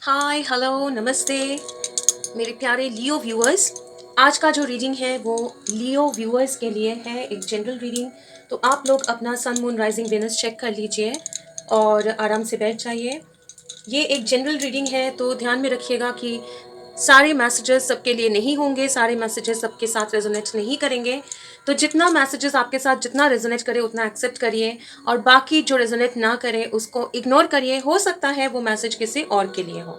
Hi hello नमस्ते मेरे प्यारे लियो व्यूअर्स। आज का जो रीडिंग है वो लियो व्यूअर्स के लिए है, एक जनरल रीडिंग। तो आप लोग अपना sun moon rising Venus check कर लीजिए और आराम से बैठ जाइए। ये एक जनरल रीडिंग है तो ध्यान में रखिएगा कि सारे मैसेजेस सबके लिए नहीं होंगे, सारे मैसेजेस सबके साथ रेजोनेट नहीं करेंगे। तो जितना मैसेजेस आपके साथ जितना रेजोनेट करे उतना एक्सेप्ट करिए और बाकी जो रेजोनेट ना करे उसको इग्नोर करिए। हो सकता है वो मैसेज किसी और के लिए हो।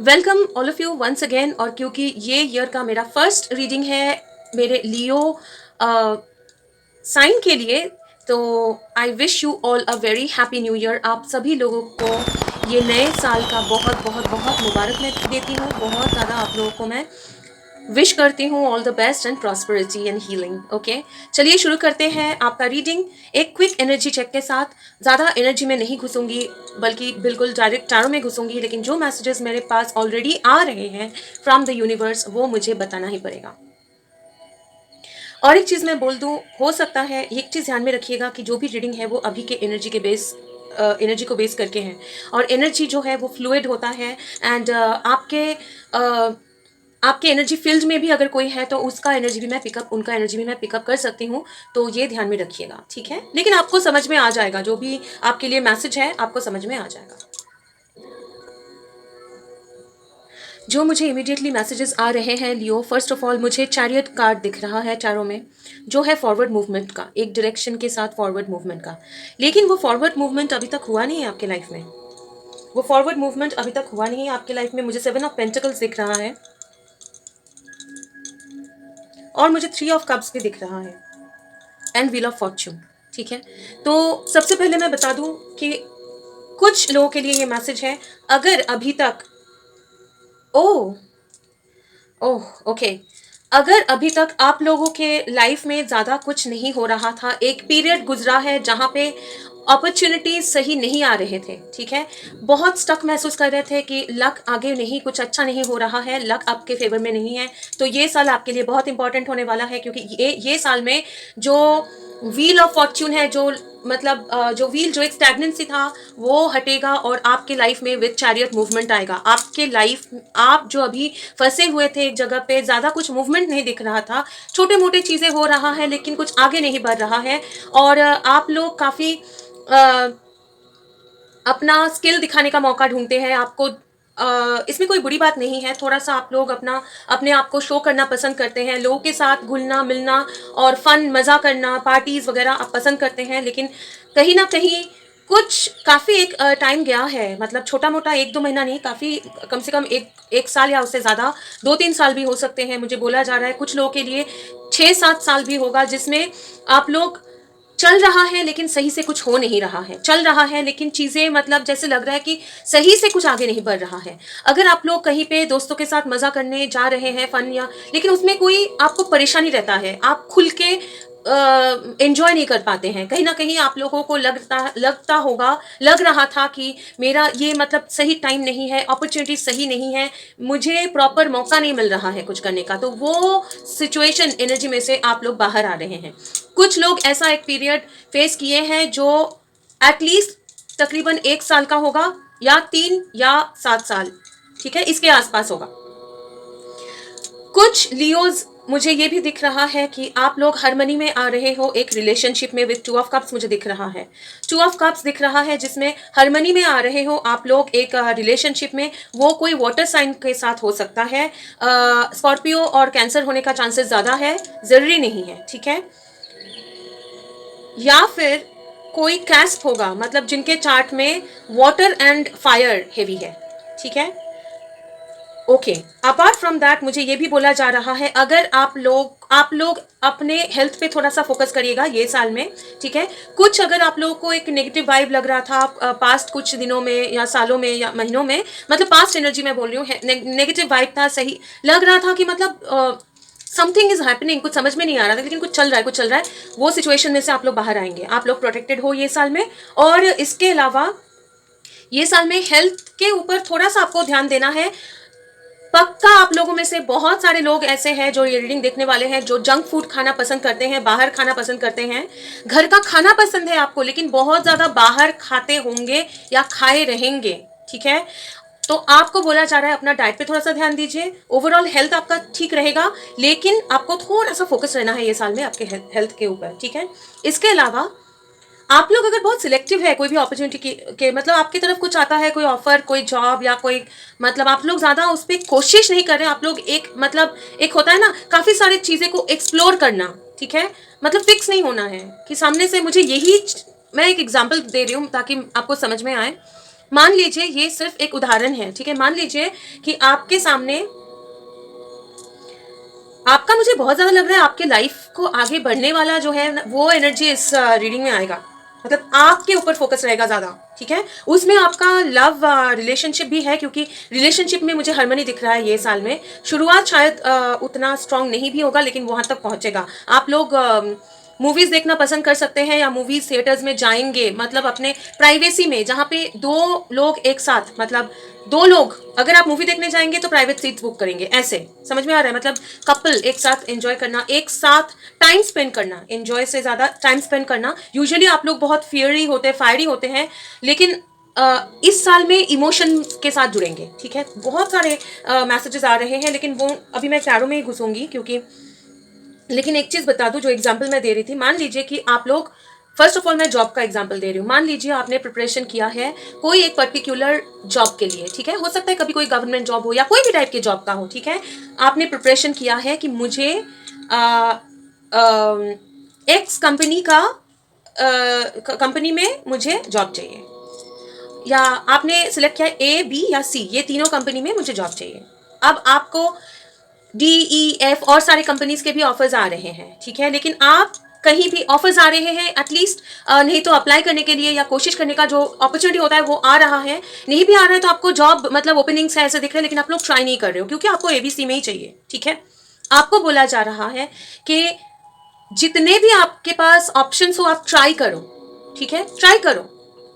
Welcome all of you once again. और क्योंकि ये ईयर का मेरा फर्स्ट रीडिंग है मेरे लियो साइन के लिए, तो I wish you all a very happy new year. आप सभी लोगों को ये नए साल का बहुत बहुत बहुत मुबारक मैं देती हूँ। बहुत ज़्यादा आप लोगों को मैं विश करती हूँ all the best and prosperity and healing. Okay, चलिए शुरू करते हैं आपका रीडिंग एक क्विक एनर्जी चेक के साथ। ज़्यादा एनर्जी में नहीं घुसूंगी बल्कि बिल्कुल डायरेक्ट चारों में घुसूंगी, लेकिन जो मैसेजेस मेरे पास ऑलरेडी आ रहे हैं फ्रॉम द यूनिवर्स वो मुझे बताना ही पड़ेगा। और एक चीज़ मैं बोल दूं, हो सकता है एक चीज़ ध्यान में रखिएगा कि जो भी रीडिंग है वो अभी के एनर्जी के बेस एनर्जी को बेस करके है। और एनर्जी जो है वो फ्लूइड होता है एंड आपके एनर्जी फील्ड में भी अगर कोई है तो उसका एनर्जी भी मैं पिकअप उनका एनर्जी भी मैं पिकअप कर सकती हूँ। तो ये ध्यान में रखिएगा, ठीक है? लेकिन आपको समझ में आ जाएगा, जो भी आपके लिए मैसेज है आपको समझ में आ जाएगा। जो मुझे इमीडिएटली मैसेजेस आ रहे हैं लियो, फर्स्ट ऑफ ऑल मुझे चैरियट कार्ड दिख रहा है चारों में, जो है फॉरवर्ड मूवमेंट का, एक डायरेक्शन के साथ फॉरवर्ड मूवमेंट का। लेकिन वो फॉरवर्ड मूवमेंट अभी तक हुआ नहीं है आपके लाइफ में। वो फॉरवर्ड मूवमेंट अभी तक हुआ नहीं है आपके लाइफ में। मुझे 7 ऑफ पेंटिकल्स दिख रहा है और मुझे 3 ऑफ कप्स भी दिख रहा है एंड व्हील ऑफ फॉर्च्यून। ठीक है, तो सबसे पहले मैं बता दूं कि कुछ लोगों के लिए ये मैसेज है। अगर अभी तक ओह ओह ओके, अगर अभी तक आप लोगों के लाइफ में ज़्यादा कुछ नहीं हो रहा था, एक पीरियड गुजरा है जहाँ पे अपॉर्चुनिटीज सही नहीं आ रहे थे, ठीक है, बहुत स्टक महसूस कर रहे थे कि लक आगे नहीं, कुछ अच्छा नहीं हो रहा है, लक आपके फेवर में नहीं है, तो ये साल आपके लिए बहुत इंपॉर्टेंट होने वाला है। क्योंकि ये साल में जो व्हील ऑफ फॉर्च्यून है, जो मतलब जो व्हील, जो एक स्टैग्नेंसी था वो हटेगा और आपके लाइफ में विद चैरियट मूवमेंट आएगा। आपके लाइफ, आप जो अभी फंसे हुए थे एक जगह पे, ज़्यादा कुछ मूवमेंट नहीं दिख रहा था, छोटे मोटे चीज़ें हो रहा है लेकिन कुछ आगे नहीं बढ़ रहा है। और आप लोग काफ़ी अपना स्किल दिखाने का मौका ढूंढते हैं। आपको इसमें कोई बुरी बात नहीं है, थोड़ा सा आप लोग अपने आप को शो करना पसंद करते हैं, लोगों के साथ घुलना मिलना और फन मज़ा करना, पार्टीज़ वगैरह आप पसंद करते हैं। लेकिन कहीं ना कहीं कुछ काफ़ी एक टाइम गया है, मतलब छोटा मोटा 1-2 महीना नहीं, काफ़ी कम से कम एक साल या उससे ज़्यादा, 2-3 साल भी हो सकते हैं। मुझे बोला जा रहा है कुछ लोगों के लिए 6-7 साल भी होगा, जिसमें आप लोग चल रहा है लेकिन सही से कुछ हो नहीं रहा है, चल रहा है लेकिन चीज़ें मतलब जैसे लग रहा है कि सही से कुछ आगे नहीं बढ़ रहा है। अगर आप लोग कहीं पे दोस्तों के साथ मज़ा करने जा रहे हैं, फन या, लेकिन उसमें कोई आपको परेशानी रहता है, आप खुल के एंजॉय नहीं कर पाते हैं। कहीं ना कहीं आप लोगों को लगता होगा, लग रहा था कि मेरा ये मतलब सही टाइम नहीं है, अपॉर्चुनिटी सही नहीं है, मुझे प्रॉपर मौका नहीं मिल रहा है कुछ करने का। तो वो सिचुएशन एनर्जी में से आप लोग बाहर आ रहे हैं। कुछ लोग ऐसा एक पीरियड फेस किए हैं जो एटलीस्ट तकरीबन 1 साल का होगा, या 3 या 7 साल, ठीक है, इसके आसपास होगा। कुछ लियोज, मुझे ये भी दिख रहा है कि आप लोग हार्मनी में आ रहे हो एक रिलेशनशिप में विद 2 ऑफ कप्स। मुझे दिख रहा है 2 ऑफ कप्स दिख रहा है, जिसमें हार्मनी में आ रहे हो आप लोग एक रिलेशनशिप में। वो कोई वाटर साइन के साथ हो सकता है, स्कॉर्पियो और कैंसर होने का चांसेस ज़्यादा है, ज़रूरी नहीं है, ठीक है। या फिर कोई कैस्प होगा, मतलब जिनके चार्ट में वाटर एंड फायर हेवी है, ठीक है। ओके, अपार्ट फ्रॉम दैट मुझे ये भी बोला जा रहा है, अगर आप लोग अपने हेल्थ पे थोड़ा सा फोकस करिएगा ये साल में, ठीक है। कुछ अगर आप लोगों को एक नेगेटिव वाइब लग रहा था पास्ट कुछ दिनों में या सालों में या महीनों में, मतलब पास्ट एनर्जी में बोल रही हूँ, नेगेटिव वाइब था, सही लग रहा था कि मतलब समथिंग इज हैपनिंग, कुछ समझ में नहीं आ रहा था लेकिन कुछ चल रहा है, कुछ चल रहा है, वो सिचुएशन में से आप लोग बाहर आएंगे। आप लोग प्रोटेक्टेड हो ये साल में। और इसके अलावा ये साल में हेल्थ के ऊपर थोड़ा सा आपको ध्यान देना है। पक्का आप लोगों में से बहुत सारे लोग ऐसे हैं जो ये रीडिंग देखने वाले हैं, जो जंक फूड खाना पसंद करते हैं, बाहर खाना पसंद करते हैं। घर का खाना पसंद है आपको लेकिन बहुत ज्यादा बाहर खाते होंगे या खाए रहेंगे, ठीक है। तो आपको बोला जा रहा है अपना डाइट पे थोड़ा सा ध्यान दीजिए, ओवरऑल हेल्थ आपका ठीक रहेगा, लेकिन आपको थोड़ा सा फोकस रहना है ये साल में आपके हेल्थ के ऊपर, ठीक है। इसके अलावा आप लोग अगर बहुत सिलेक्टिव है कोई भी अपॉर्चुनिटी के मतलब आपकी तरफ कुछ आता है, कोई ऑफर, कोई जॉब या कोई मतलब आप लोग ज्यादा उस पर कोशिश नहीं कर रहे, आप लोग एक मतलब एक होता है ना काफी सारी चीजें को एक्सप्लोर करना, ठीक है। मतलब फिक्स नहीं होना है कि सामने से मुझे यही, मैं एक एग्जाम्पल दे रही हूँ ताकि आपको समझ में आए। मान लीजिए ये सिर्फ एक उदाहरण है, ठीक है। मान लीजिए कि आपके सामने आपका, मुझे बहुत ज्यादा लग रहा है आपके लाइफ को आगे बढ़ने वाला जो है वो एनर्जी इस रीडिंग में आएगा, मतलब आपके ऊपर फोकस रहेगा ज्यादा, ठीक है। उसमें आपका लव रिलेशनशिप भी है, क्योंकि रिलेशनशिप में मुझे हार्मनी दिख रहा है ये साल में। शुरुआत शायद उतना स्ट्रांग नहीं भी होगा, लेकिन वहां तक पहुंचेगा। आप लोग मूवीज देखना पसंद कर सकते हैं या मूवीज थिएटर्स में जाएंगे, मतलब अपने प्राइवेसी में, जहाँ पे दो लोग एक साथ, मतलब दो लोग अगर आप मूवी देखने जाएंगे तो प्राइवेट सीट्स बुक करेंगे, ऐसे समझ में आ रहा है। मतलब कपल एक साथ एंजॉय करना, एक साथ टाइम स्पेंड करना, एंजॉय से ज्यादा टाइम स्पेंड करना। यूजुअली आप लोग बहुत फियरी होते हैं, फायरी होते हैं, लेकिन इस साल में इमोशन के साथ जुड़ेंगे, ठीक है। बहुत सारे मैसेजेस आ रहे हैं, लेकिन वो अभी मैं टैरो में ही घुसूंगी, क्योंकि लेकिन एक चीज बता दूं, जो एग्जाम्पल मैं दे रही थी, मान लीजिए कि आप लोग, फर्स्ट ऑफ ऑल मैं जॉब का एग्जाम्पल दे रही हूँ। मान लीजिए आपने प्रिपरेशन किया है कोई एक पर्टिकुलर जॉब के लिए, ठीक है। हो सकता है कभी कोई गवर्नमेंट जॉब हो या कोई भी टाइप की जॉब का हो, ठीक है। आपने प्रिपरेशन किया है कि मुझे एक्स कंपनी का कंपनी में मुझे जॉब चाहिए, या आपने सिलेक्ट किया ए, बी या सी, ये तीनों कंपनी में मुझे जॉब चाहिए। अब आपको DEF और सारे कंपनीज के भी ऑफर्स आ रहे हैं, ठीक है। लेकिन आप कहीं भी ऑफर्स आ रहे हैं, एटलीस्ट नहीं तो अप्लाई करने के लिए या कोशिश करने का जो अपॉर्चुनिटी होता है वो आ रहा है। नहीं भी आ रहा है तो आपको जॉब मतलब ओपनिंग्स है ऐसे दिख रहे हैं, लेकिन आप लोग ट्राई नहीं कर रहे हो क्योंकि आपको ABC में ही चाहिए, ठीक है। आपको बोला जा रहा है कि जितने भी आपके पास ऑप्शंस हो आप ट्राई करो, ठीक है। ट्राई करो,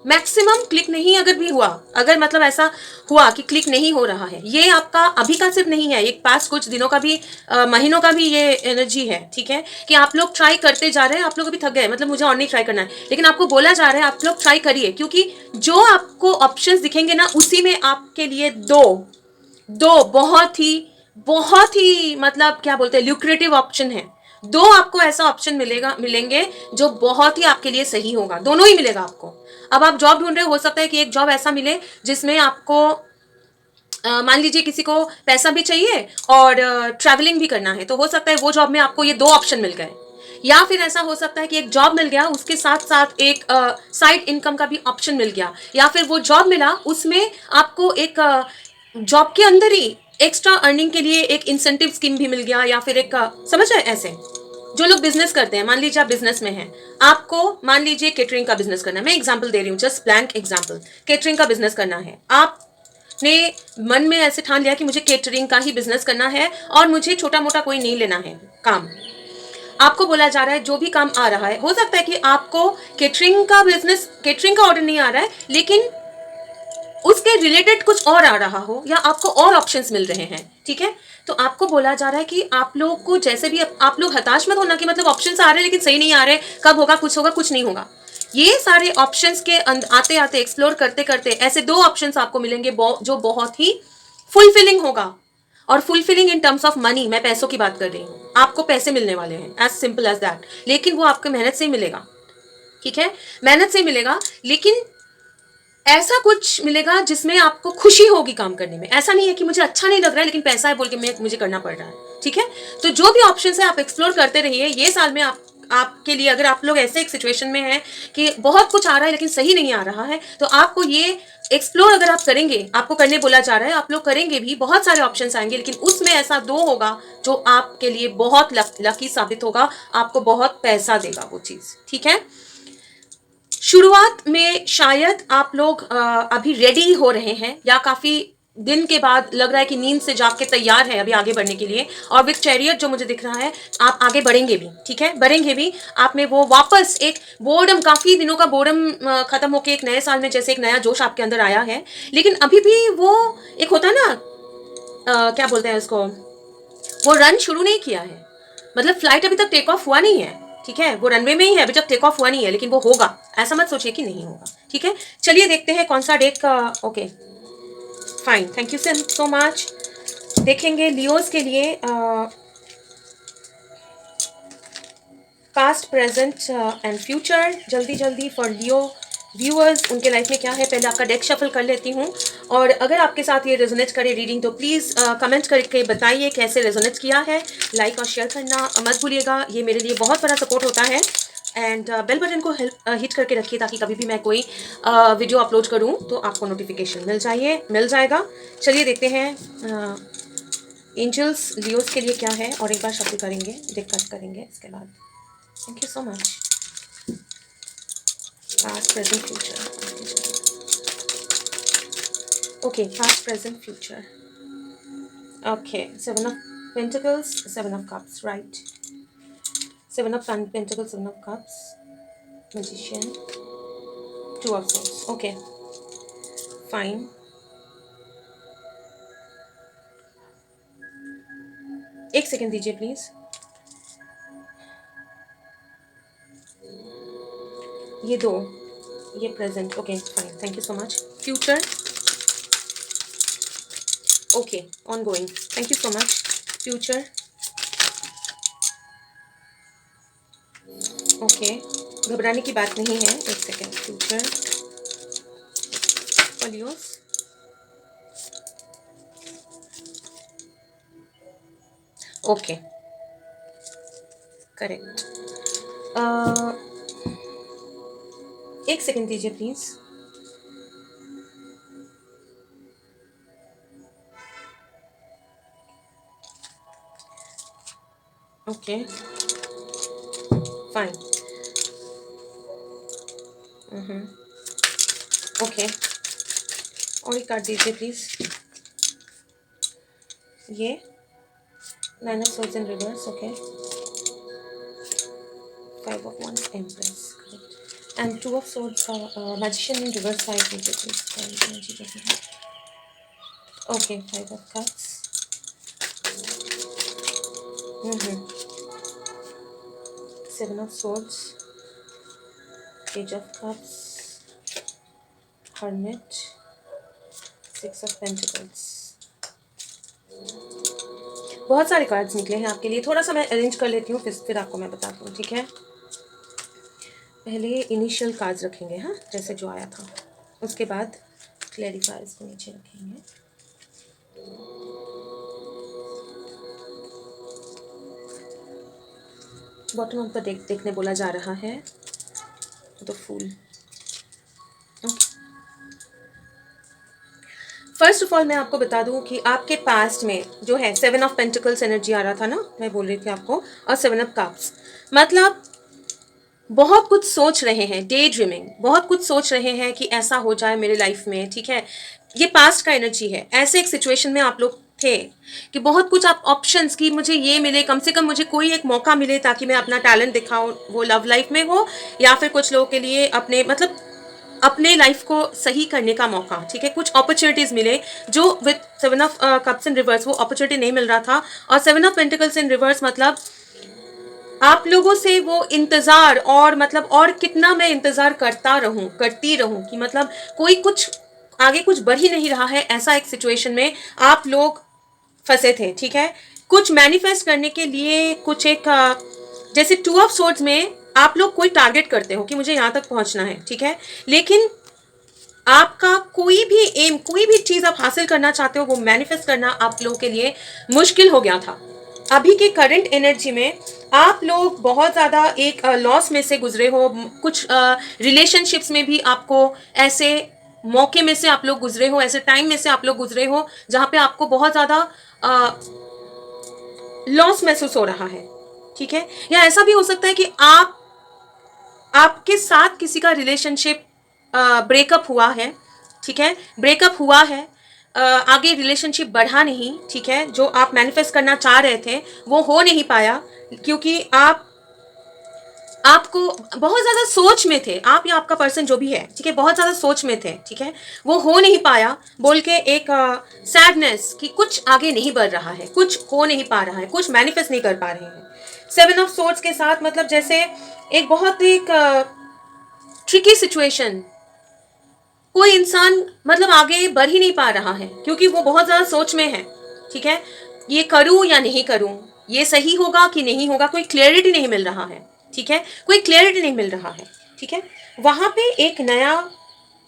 मैक्सिमम क्लिक नहीं अगर भी हुआ, अगर मतलब ऐसा हुआ कि क्लिक नहीं हो रहा है, ये आपका अभी का सिर्फ नहीं है, एक पास कुछ दिनों का भी महीनों का भी ये एनर्जी है, ठीक है। कि आप लोग ट्राई करते जा रहे हैं, आप लोग अभी थक गए, मतलब मुझे और नहीं ट्राई करना है, लेकिन आपको बोला जा रहा है आप लोग ट्राई करिए, क्योंकि जो आपको ऑप्शंस दिखेंगे ना उसी में आपके लिए दो दो बहुत ही मतलब क्या बोलते हैं ल्यूक्रेटिव ऑप्शन है। दो आपको ऐसा ऑप्शन मिलेंगे जो बहुत ही आपके लिए सही होगा, दोनों ही मिलेगा आपको। अब आप जॉब ढूंढ रहे हो सकता है कि एक जॉब ऐसा मिले जिसमें आपको मान लीजिए किसी को पैसा भी चाहिए और ट्रैवलिंग भी करना है, तो हो सकता है वो जॉब में आपको ये दो ऑप्शन मिल गए। या फिर ऐसा हो सकता है कि एक जॉब मिल गया, उसके साथ साथ एक साइड इनकम का भी ऑप्शन मिल गया, या फिर वो जॉब मिला उसमें आपको एक जॉब के अंदर ही एक्स्ट्रा अर्निंग के लिए एक इंसेंटिव स्कीम भी मिल गया, या फिर एक समझ रहे ऐसे। जो लोग बिजनेस करते हैं, मान लीजिए आप बिजनेस में हैं, आपको मान लीजिए केटरिंग का बिजनेस करना है, मैं एग्जांपल दे रही हूँ, जस्ट ब्लैंक एग्जांपल, केटरिंग का बिजनेस करना है। आपने मन में ऐसे ठान लिया कि मुझे केटरिंग का ही बिजनेस करना है और मुझे छोटा मोटा कोई नहीं लेना है काम। आपको बोला जा रहा है जो भी काम आ रहा है, हो सकता है कि आपको केटरिंग का बिजनेस, केटरिंग का ऑर्डर नहीं आ रहा है, लेकिन उसके रिलेटेड कुछ और आ रहा हो, या आपको और ऑप्शंस मिल रहे हैं, ठीक है। तो आपको बोला जा रहा है कि आप लोग को जैसे भी, आप लोग हताश मत होना कि मतलब ऑप्शंस आ रहे हैं लेकिन सही नहीं आ रहे, कब होगा, कुछ नहीं होगा। ये सारे ऑप्शंस के आते आते एक्सप्लोर करते करते ऐसे दो ऑप्शंस आपको मिलेंगे जो बहुत ही फुलफिलिंग होगा। और fulfilling in terms of money, मैं पैसों की बात कर रही हूँ, आपको पैसे मिलने वाले हैं, एज सिंपल एज दैट। लेकिन वो आपके मेहनत से ही मिलेगा, ठीक है, मेहनत से ही मिलेगा। लेकिन ऐसा कुछ मिलेगा जिसमें आपको खुशी होगी काम करने में। ऐसा नहीं है कि मुझे अच्छा नहीं लग रहा है लेकिन पैसा है बोल के मुझे करना पड़ रहा है, ठीक है। तो जो भी ऑप्शंस है आप एक्सप्लोर करते रहिए ये साल में। आपके लिए अगर आप लोग ऐसे एक सिचुएशन में हैं कि बहुत कुछ आ रहा है लेकिन सही नहीं आ रहा है, तो आपको ये एक्सप्लोर अगर आप करेंगे, आपको करने बोला जा रहा है, आप लोग करेंगे भी, बहुत सारे ऑप्शंस आएंगे, लेकिन उसमें ऐसा दो होगा जो आपके लिए बहुत लकी साबित होगा, आपको बहुत पैसा देगा वो चीज, ठीक है। शुरुआत में शायद आप लोग अभी रेडी हो रहे हैं, या काफी दिन के बाद लग रहा है कि नींद से जाग के तैयार है अभी आगे बढ़ने के लिए। और विद चैरियट जो मुझे दिख रहा है, आप आगे बढ़ेंगे भी, ठीक है, बढ़ेंगे भी। आप में वो वापस एक बोर्डम, काफी दिनों का बोर्डम खत्म होके एक नए साल में जैसे एक नया जोश आपके अंदर आया है, लेकिन अभी भी वो एक होता है ना, क्या बोलते हैं उसको, वो रन शुरू नहीं किया है, मतलब फ्लाइट अभी तक टेक ऑफ हुआ नहीं है, ठीक है। वो रनवे में ही है, अभी तक टेक ऑफ हुआ नहीं है, लेकिन वो होगा, ऐसा मत सोचिए कि नहीं होगा, ठीक है। चलिए देखते हैं कौन सा डेक का, okay, fine, thank you so much. देखेंगे लियोज के लिए पास्ट, प्रेजेंट एंड फ्यूचर। जल्दी जल्दी फॉर लियो व्यूअर्स, उनके लाइफ में क्या है। पहले आपका डेक शफल कर लेती हूँ, और अगर आपके साथ ये रेजोनेट करे रीडिंग तो प्लीज़ कमेंट करके बताइए कैसे रेजोनेट किया है। लाइक और शेयर करना मत भूलिएगा, ये मेरे लिए बहुत बड़ा सपोर्ट होता है। एंड बेल बटन को हिट करके रखिए ताकि कभी भी मैं कोई वीडियो अपलोड करूँ तो आपको नोटिफिकेशन मिल जाएगा। चलिए देखते हैं एंजल्स लियोस के लिए क्या है, और एक बार शफल करेंगे, डिस्कस करेंगे इसके बाद। Thank you so much. Past, present, future. Okay, past, present, future. Okay, seven of pentacles, seven of cups, right. Seven of pentacles, seven of cups, magician, two of swords. Okay, fine. एक second दीजिए please. ये दो, ये present. Okay fine, thank you so much. Future, okay, ongoing, thank you so much. Future, okay, घबराने की बात नहीं है। एक सेकेंड। फ्यूचर, पॉलियोस, ओके, करेक्ट। एक सेकेंड दीजिए प्लीज। Okay fine. ओके, और एक कार्ड दीजिए प्लीज। ये nine of swords in reverse. Okay, five of wands, empress, correct. And to of swords का मैजिशियन इन रिवर्स साइड दीजिए please. Okay, five of cups, seven of swords, page of cups, hermit, six of pentacles. बहुत सारे cards निकले हैं आपके लिए। थोड़ा सा मैं अरेंज कर लेती हूँ, फिर आपको मैं बताती हूँ, ठीक है। पहले इनिशियल कार्ड्स रखेंगे, हाँ, जैसे जो आया था। उसके बाद क्लैरिफायर्स को नीचे रखेंगे। बॉटम ऑफ द डेक देखने बोला जा रहा है, the fool. First of all मैं आपको बता दूं कि आपके पास्ट में जो है सेवन ऑफ पेंटिकल्स एनर्जी आ रहा था ना, मैं बोल रही थी आपको, और सेवन ऑफ कप्स। मतलब बहुत कुछ सोच रहे हैं, डे ड्रीमिंग, बहुत कुछ सोच रहे हैं कि ऐसा हो जाए मेरे लाइफ में, ठीक है। ये पास्ट का एनर्जी है। ऐसे एक सिचुएशन में आप लोग थे कि बहुत कुछ आप ऑप्शंस की, मुझे ये मिले, कम से कम मुझे कोई एक मौका मिले ताकि मैं अपना टैलेंट दिखाऊं, वो लव लाइफ में हो या फिर कुछ लोगों के लिए अपने मतलब अपने लाइफ को सही करने का मौका, ठीक है। कुछ अपॉर्चुनिटीज मिले जो with seven of cups in reverse वो अपॉर्चुनिटी नहीं मिल रहा था। और seven of pentacles in reverse मतलब आप लोगों से वो इंतजार, और मतलब और कितना मैं इंतजार करती रहूं कि मतलब कोई कुछ आगे कुछ बढ़ ही नहीं रहा है। ऐसा एक सिचुएशन में आप लोग फंसे थे, ठीक है। कुछ मैनिफेस्ट करने के लिए कुछ एक जैसे टू ऑफ सोर्ड्स में आप लोग कोई टारगेट करते हो कि मुझे यहाँ तक पहुंचना है, ठीक है। लेकिन आपका कोई भी एम, कोई भी चीज आप हासिल करना चाहते हो वो मैनिफेस्ट करना आप लोगों के लिए मुश्किल हो गया था। अभी के करंट एनर्जी में आप लोग बहुत ज़्यादा एक लॉस में से गुजरे हो। कुछ रिलेशनशिप्स में भी आपको ऐसे मौके में से आप लोग गुजरे हो, ऐसे टाइम में से आप लोग गुजरे हो जहाँ पे आपको बहुत ज़्यादा लॉस महसूस हो रहा है, ठीक है। या ऐसा भी हो सकता है कि आपके साथ किसी का रिलेशनशिप ब्रेकअप हुआ है, ठीक है, ब्रेकअप हुआ है, आगे रिलेशनशिप बढ़ा नहीं, ठीक है। जो आप मैनिफेस्ट करना चाह रहे थे वो हो नहीं पाया क्योंकि आपको बहुत ज़्यादा सोच में थे आप, या आपका पर्सन जो भी है, ठीक है, बहुत ज़्यादा सोच में थे, ठीक है। वो हो नहीं पाया बोल के एक सैडनेस कि कुछ आगे नहीं बढ़ रहा है, कुछ हो नहीं पा रहा है, कुछ मैनिफेस्ट नहीं कर पा रहे हैं। सेवन ऑफ सोर्ड्स के साथ मतलब जैसे एक बहुत एक ट्रिकी सिचुएशन, कोई इंसान मतलब आगे बढ़ ही नहीं पा रहा है क्योंकि वो बहुत ज़्यादा सोच में है। ठीक है, ये करूं या नहीं करूं, ये सही होगा कि नहीं होगा, कोई क्लैरिटी नहीं मिल रहा है। ठीक है, कोई क्लैरिटी नहीं मिल रहा है। ठीक है, वहां पे एक नया,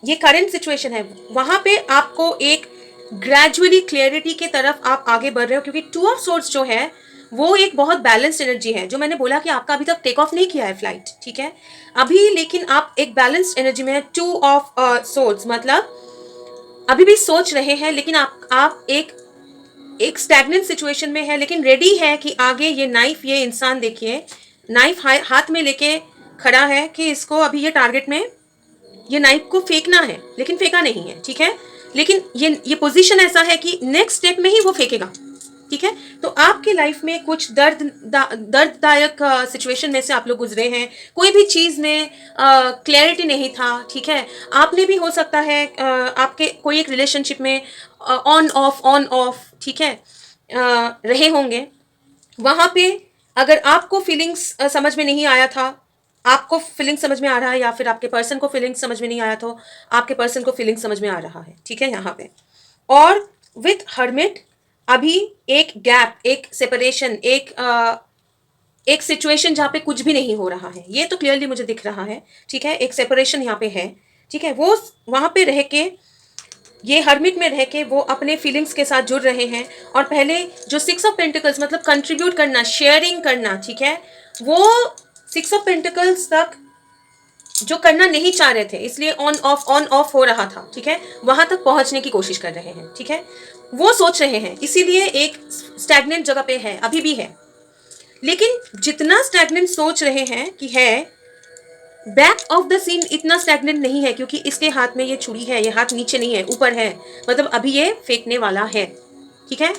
ये करंट सिचुएशन है, वहां पे आपको एक ग्रेजुअली क्लियरिटी की तरफ आप आगे बढ़ रहे हो, क्योंकि टू ऑफ सोर्स जो है वो एक बहुत बैलेंस्ड एनर्जी है। जो मैंने बोला कि आपका अभी तक टेक ऑफ नहीं किया है फ्लाइट, ठीक है अभी, लेकिन आप एक बैलेंस्ड एनर्जी में है। टू ऑफ सोर्स मतलब अभी भी सोच रहे हैं, लेकिन आप एक स्टैग्नेंट सिचुएशन में है, लेकिन रेडी है कि आगे ये नाइफ, ये इंसान देखिए नाइफ हाथ में लेके खड़ा है कि इसको अभी ये टारगेट में ये नाइफ को फेंकना है, लेकिन फेंका नहीं है। ठीक है, लेकिन ये पोजीशन ऐसा है कि नेक्स्ट स्टेप में ही वो फेंकेगा। ठीक है, तो आपके लाइफ में कुछ दर्ददायक सिचुएशन में से आप लोग गुजरे हैं, कोई भी चीज़ में क्लैरिटी नहीं था। ठीक है, आपने भी हो सकता है आपके कोई एक रिलेशनशिप में ऑन ऑफ ठीक है रहे होंगे। वहाँ पे अगर आपको फीलिंग्स समझ में नहीं आया था, आपको फीलिंग समझ में आ रहा है, या फिर आपके पर्सन को फीलिंग समझ में नहीं आया तो आपके पर्सन को फीलिंग समझ में आ रहा है। ठीक है, यहाँ पे और विथ हर्मिट अभी एक गैप, एक सेपरेशन, एक सिचुएशन जहाँ पे कुछ भी नहीं हो रहा है, ये तो क्लियरली मुझे दिख रहा है। ठीक है, एक सेपरेशन यहाँ पे है। ठीक है, वो वहाँ पे रह के, ये हर्मिट में रह के वो अपने फीलिंग्स के साथ जुड़ रहे हैं। और पहले जो 6 ऑफ पेंटिकल्स मतलब कंट्रीब्यूट करना, शेयरिंग करना, ठीक है, वो 6 ऑफ पेंटिकल्स तक जो करना नहीं चाह रहे थे, इसलिए ऑन ऑफ हो रहा था। ठीक है, वहां तक पहुंचने की कोशिश कर रहे हैं। ठीक है, वो सोच रहे हैं, इसीलिए एक स्टैग्नेंट जगह पे है, अभी भी है। लेकिन जितना स्टैग्नेंट सोच रहे हैं कि है, बैक ऑफ द सीन इतना स्टैग्नेंट नहीं है, क्योंकि इसके हाथ में ये छुरी है, ये हाथ नीचे नहीं है, ऊपर है, मतलब अभी ये फेंकने वाला है। ठीक है,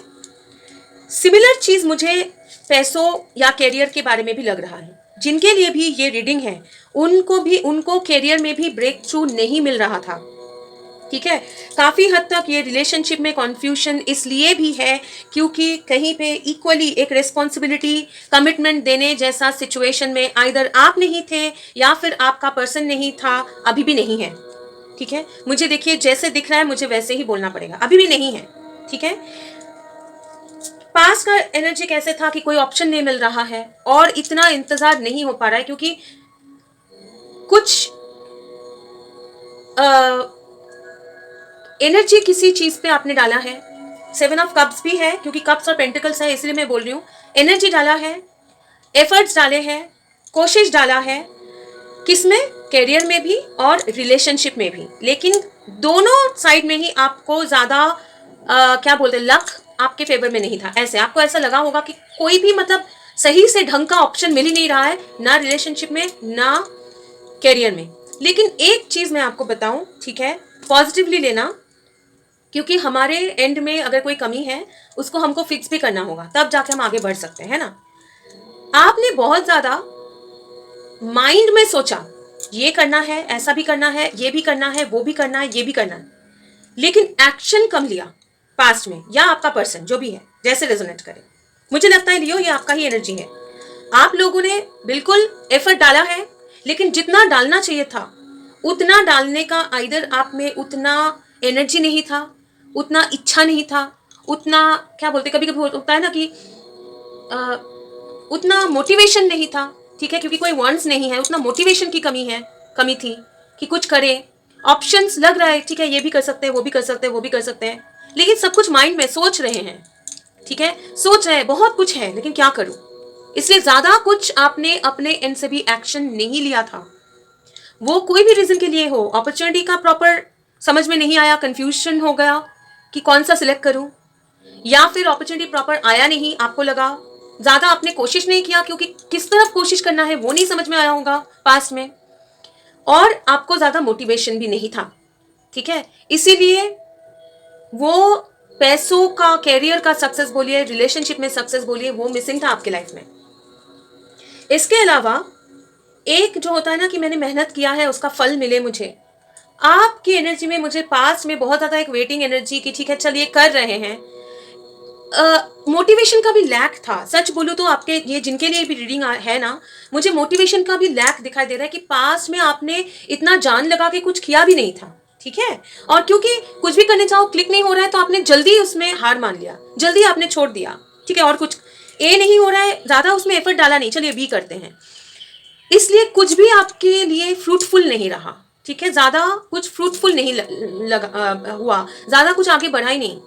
सिमिलर चीज मुझे पैसों या कैरियर के बारे में भी लग रहा है। जिनके लिए भी ये रीडिंग है, उनको कैरियर में भी ब्रेक थ्रू नहीं मिल रहा था। ठीक है, काफी हद तक ये रिलेशनशिप में कॉन्फ्यूजन इसलिए भी है क्योंकि कहीं पे इक्वली एक रिस्पॉन्सिबिलिटी, कमिटमेंट देने जैसा सिचुएशन में आइदर आप नहीं थे या फिर आपका पर्सन नहीं था, अभी भी नहीं है। ठीक है, मुझे देखिए जैसे दिख रहा है मुझे वैसे ही बोलना पड़ेगा, अभी भी नहीं है। ठीक है, पास का एनर्जी कैसे था कि कोई ऑप्शन नहीं मिल रहा है और इतना इंतजार नहीं हो पा रहा है, क्योंकि कुछ एनर्जी किसी चीज पे आपने डाला है। 7 ऑफ कप्स भी है, क्योंकि कप्स और पेंटिकल्स है, इसलिए मैं बोल रही हूँ। एनर्जी डाला है, एफर्ट्स डाले हैं, कोशिश डाला है, किसमें, कैरियर में भी और रिलेशनशिप में भी। लेकिन दोनों साइड में ही आपको ज्यादा क्या बोलते हैं, लक आपके फेवर में नहीं था। ऐसे आपको ऐसा लगा होगा कि कोई भी मतलब सही से ढंग का ऑप्शन मिल ही नहीं रहा है, ना रिलेशनशिप में ना कैरियर में। लेकिन एक चीज मैं आपको बताऊं, ठीक है, पॉजिटिवली लेना, क्योंकि हमारे एंड में अगर कोई कमी है उसको हमको फिक्स भी करना होगा, तब जाके हम आगे बढ़ सकते हैं ना। आपने बहुत ज्यादा माइंड में सोचा, ये करना है, ऐसा भी करना है, ये भी करना है, वो भी करना है, ये भी करना है, लेकिन एक्शन कम लिया पास्ट में, या आपका पर्सन जो भी है जैसे रेजोनेट करे। मुझे लगता है लियो, ये आपका ही एनर्जी है। आप लोगों ने बिल्कुल एफर्ट डाला है, लेकिन जितना डालना चाहिए था उतना डालने का आइदर आप में उतना एनर्जी नहीं था, उतना इच्छा नहीं था, उतना क्या बोलते, कभी कभी होता है ना कि उतना मोटिवेशन नहीं था। ठीक है, क्योंकि कोई वॉन्ट्स नहीं है, उतना मोटिवेशन की कमी थी कि कुछ करे। ऑप्शंस लग रहा है, ठीक है, ये भी कर सकते हैं, वो भी कर सकते हैं, वो भी कर सकते हैं, लेकिन सब कुछ माइंड में सोच रहे हैं। ठीक है, सोच रहे हैं, बहुत कुछ है, लेकिन क्या करूं, इसलिए ज्यादा कुछ आपने अपने एंड से भी एक्शन नहीं लिया था। वो कोई भी रीजन के लिए हो, अपॉर्चुनिटी का प्रॉपर समझ में नहीं आया, कंफ्यूजन हो गया कि कौन सा सिलेक्ट करूं, या फिर अपॉर्चुनिटी प्रॉपर आया नहीं, आपको लगा ज्यादा आपने कोशिश नहीं किया, क्योंकि किस तरफ कोशिश करना है वो नहीं समझ में आया होगा पास्ट में, और आपको ज्यादा मोटिवेशन भी नहीं था। ठीक है, इसीलिए वो पैसों का, कैरियर का सक्सेस बोलिए, रिलेशनशिप में सक्सेस बोलिए, वो मिसिंग था आपके लाइफ में। इसके अलावा एक जो होता है ना कि मैंने मेहनत किया है उसका फल मिले मुझे, आपकी एनर्जी में मुझे पास्ट में बहुत ज्यादा एक वेटिंग एनर्जी की, ठीक है चलिए कर रहे हैं, मोटिवेशन का भी लैक था। सच बोलूं तो आपके ये जिनके लिए भी रीडिंग है ना, मुझे मोटिवेशन का भी लैक दिखाई दे रहा है कि पास्ट में आपने इतना जान लगा के कुछ किया भी नहीं था। ठीक है। और क्योंकि कुछ भी करने जाओ क्लिक नहीं हो रहा है तो आपने जल्दी उसमें हार मान लिया, जल्दी आपने छोड़ दिया, ठीक है। और कुछ ए नहीं हो रहा है, ज्यादा उसमें एफर्ट डाला नहीं, चलिए बी करते हैं, इसलिए कुछ भी आपके लिए फ्रूटफुल नहीं रहा, ठीक है। ज्यादा कुछ फ्रूटफुल नहीं हुआ, ज्यादा कुछ आगे बढ़ा ही नहीं।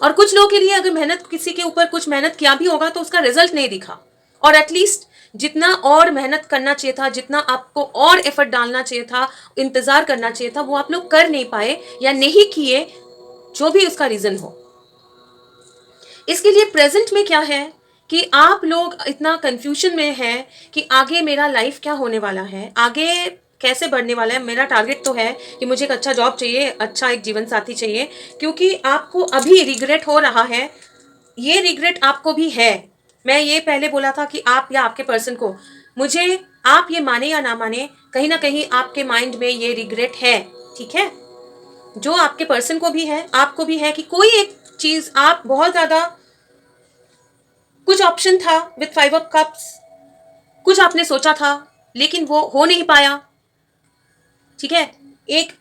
और कुछ लोगों के लिए अगर मेहनत, किसी के ऊपर कुछ मेहनत किया भी होगा तो उसका रिजल्ट नहीं दिखा, और एटलीस्ट जितना और मेहनत करना चाहिए था, जितना आपको और एफर्ट डालना चाहिए था, इंतजार करना चाहिए था, वो आप लोग कर नहीं पाए या नहीं किए, जो भी उसका रीजन हो। इसके लिए प्रेजेंट में क्या है कि आप लोग इतना कंफ्यूजन में हैं कि आगे मेरा लाइफ क्या होने वाला है, आगे कैसे बढ़ने वाला है। मेरा टारगेट तो है कि मुझे एक अच्छा जॉब चाहिए, अच्छा एक जीवन साथी चाहिए, क्योंकि आपको अभी रिग्रेट हो रहा है, ये रिग्रेट आपको भी है। मैं ये पहले बोला था कि आप या आपके पर्सन को, मुझे आप ये माने या ना माने, कहीं ना कहीं आपके माइंड में ये रिग्रेट है, ठीक है। जो आपके पर्सन को भी है, आपको भी है, कि कोई एक चीज आप बहुत ज्यादा, कुछ ऑप्शन था विथ 5 ऑफ कप्स, कुछ आपने सोचा था लेकिन वो हो नहीं पाया, ठीक है। एक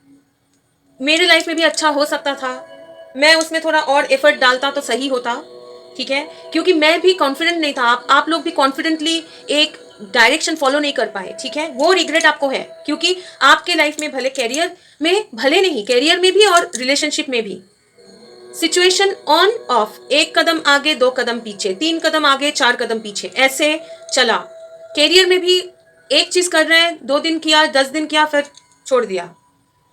मेरे लाइफ में भी अच्छा हो सकता था, मैं उसमें थोड़ा और एफर्ट डालता तो सही होता, ठीक है। क्योंकि मैं भी कॉन्फिडेंट नहीं था, आप लोग भी कॉन्फिडेंटली एक डायरेक्शन फॉलो नहीं कर पाए, ठीक है। वो रिग्रेट आपको है, क्योंकि आपके लाइफ में भले कैरियर में, भले नहीं कैरियर में भी और रिलेशनशिप में भी सिचुएशन ऑन ऑफ, 1 कदम आगे 2 कदम पीछे, 3 कदम आगे 4 कदम पीछे, ऐसे चला। कैरियर में भी एक चीज कर रहे हैं, 2 दिन किया, 10 दिन किया, फिर छोड़ दिया,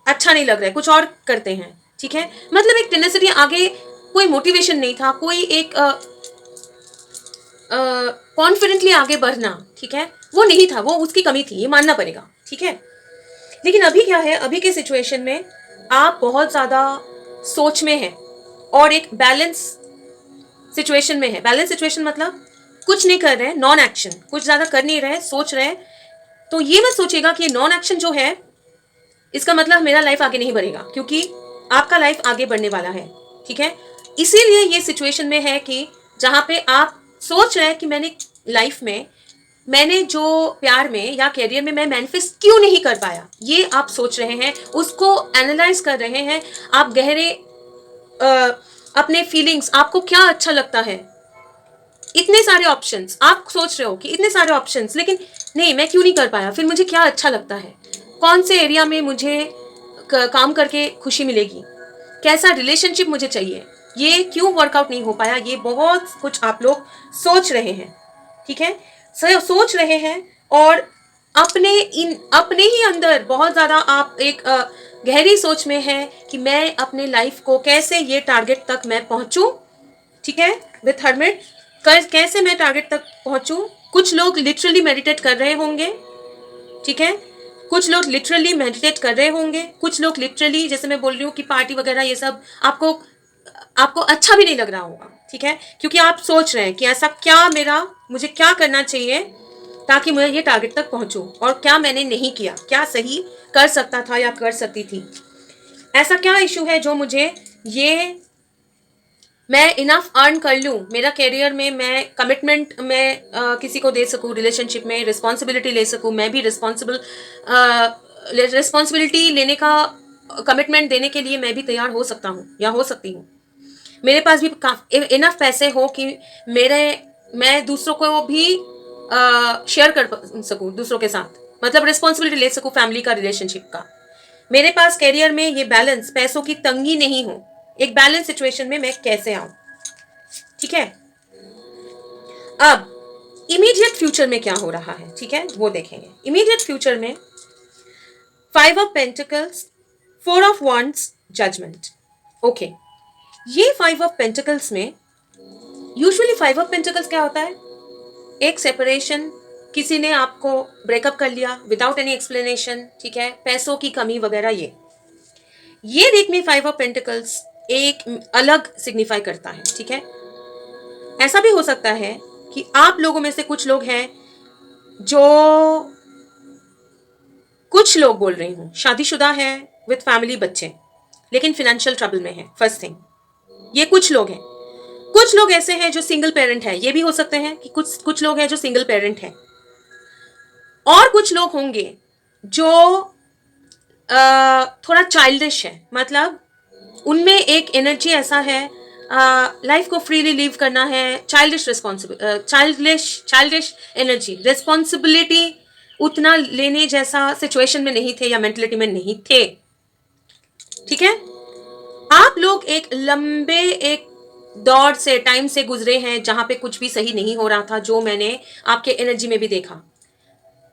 अच्छा नहीं लग रहा है, कुछ और करते हैं, ठीक है। मतलब एक टेंडेंसी, आगे कोई मोटिवेशन नहीं था, कोई एक कॉन्फिडेंटली आगे बढ़ना, ठीक है, वो नहीं था, वो उसकी कमी थी, ये मानना पड़ेगा, ठीक है। लेकिन अभी क्या है, अभी के सिचुएशन में आप बहुत ज्यादा सोच में हैं और एक बैलेंस सिचुएशन में है। बैलेंस सिचुएशन मतलब कुछ नहीं कर रहे हैं, नॉन एक्शन, कुछ ज्यादा कर नहीं रहे, सोच रहे हैं। तो ये मत सोचिएगा कि नॉन एक्शन जो है इसका मतलब मेरा लाइफ आगे नहीं बढ़ेगा, क्योंकि आपका लाइफ आगे बढ़ने वाला है, ठीक है। इसीलिए ये सिचुएशन में है कि जहां पे आप सोच रहे हैं कि मैंने लाइफ में, मैंने जो प्यार में या कैरियर में मैं मैनिफेस्ट क्यों नहीं कर पाया, ये आप सोच रहे हैं, उसको एनालाइज कर रहे हैं आप गहरे, अपने फीलिंग्स, आपको क्या अच्छा लगता है। इतने सारे ऑप्शंस आप सोच रहे हो कि इतने सारे ऑप्शंस, लेकिन नहीं, मैं क्यों नहीं कर पाया, फिर मुझे क्या अच्छा लगता है, कौन से एरिया में मुझे काम करके खुशी मिलेगी, कैसा रिलेशनशिप मुझे चाहिए, ये क्यों वर्कआउट नहीं हो पाया, ये बहुत कुछ आप लोग सोच रहे हैं, ठीक है। सोच रहे हैं और अपने ही अंदर बहुत ज्यादा आप एक गहरी सोच में है कि मैं अपने लाइफ को कैसे ये टारगेट तक मैं पहुंचूं, ठीक है, विथ हर्मिट, कैसे मैं टारगेट तक पहुंचूं। कुछ लोग लिटरली मेडिटेट कर रहे होंगे, ठीक है, कुछ लोग लिटरली मेडिटेट कर रहे होंगे, कुछ लोग लिटरली, जैसे मैं बोल रही हूँ कि पार्टी वगैरह ये सब आपको अच्छा भी नहीं लग रहा होगा, ठीक है, क्योंकि आप सोच रहे हैं कि ऐसा क्या, मुझे क्या करना चाहिए ताकि मैं ये टारगेट तक पहुंचूं, और क्या मैंने नहीं किया, क्या सही कर सकता था या कर सकती थी, ऐसा क्या इशू है जो मुझे ये, मैं इनफ अर्न कर लूँ मेरा कैरियर में, मैं कमिटमेंट में किसी को दे सकूँ, रिलेशनशिप में रिस्पॉन्सिबिलिटी ले सकूँ, मैं भी रिस्पॉन्सिबिलिटी लेने का, कमिटमेंट देने के लिए मैं भी तैयार हो सकता हूँ या हो सकती हूँ। मेरे पास भी इनफ पैसे हो कि मैं दूसरों को भी शेयर कर सकूँ दूसरों के साथ, मतलब रिस्पॉन्सिबिलिटी ले सकूँ फैमिली का, रिलेशनशिप का। मेरे पास कैरियर में ये बैलेंस, पैसों की तंगी नहीं हो, एक बैलेंस सिचुएशन में मैं कैसे आऊं, ठीक है। अब इमीडिएट फ्यूचर में क्या हो रहा है, ठीक है, वो देखेंगे। इमीडिएट फ्यूचर में 5 of pentacles, 4 of wands, judgement. Okay, ये 5 ऑफ पेंटिकल्स में यूजुअली 5 ऑफ पेंटिकल्स क्या होता है, एक सेपरेशन, किसी ने आपको ब्रेकअप कर लिया विदाउट एनी एक्सप्लेनेशन, ठीक है, पैसों की कमी वगैरह, ये देख में 5 ऑफ पेंटिकल्स एक अलग सिग्निफाई करता है, ठीक है। ऐसा भी हो सकता है कि आप लोगों में से कुछ लोग हैं जो, कुछ लोग बोल रही हूँ शादीशुदा है विथ फैमिली, बच्चे, लेकिन फाइनेंशियल ट्रबल में है, फर्स्ट थिंग, ये कुछ लोग हैं। कुछ लोग ऐसे हैं जो सिंगल पेरेंट है, ये भी हो सकते हैं कि कुछ लोग हैं जो सिंगल पेरेंट है, और कुछ लोग होंगे जो थोड़ा चाइल्डिश है, मतलब उनमें एक एनर्जी ऐसा है, लाइफ को फ्रीली लीव करना है, childish responsible childish energy, responsibility उतना लेने जैसा सिचुएशन में नहीं थे या मेंटलिटी में नहीं थे। ठीक है, आप लोग एक लंबे एक दौर से टाइम से गुजरे हैं जहां पे कुछ भी सही नहीं हो रहा था, जो मैंने आपके एनर्जी में भी देखा।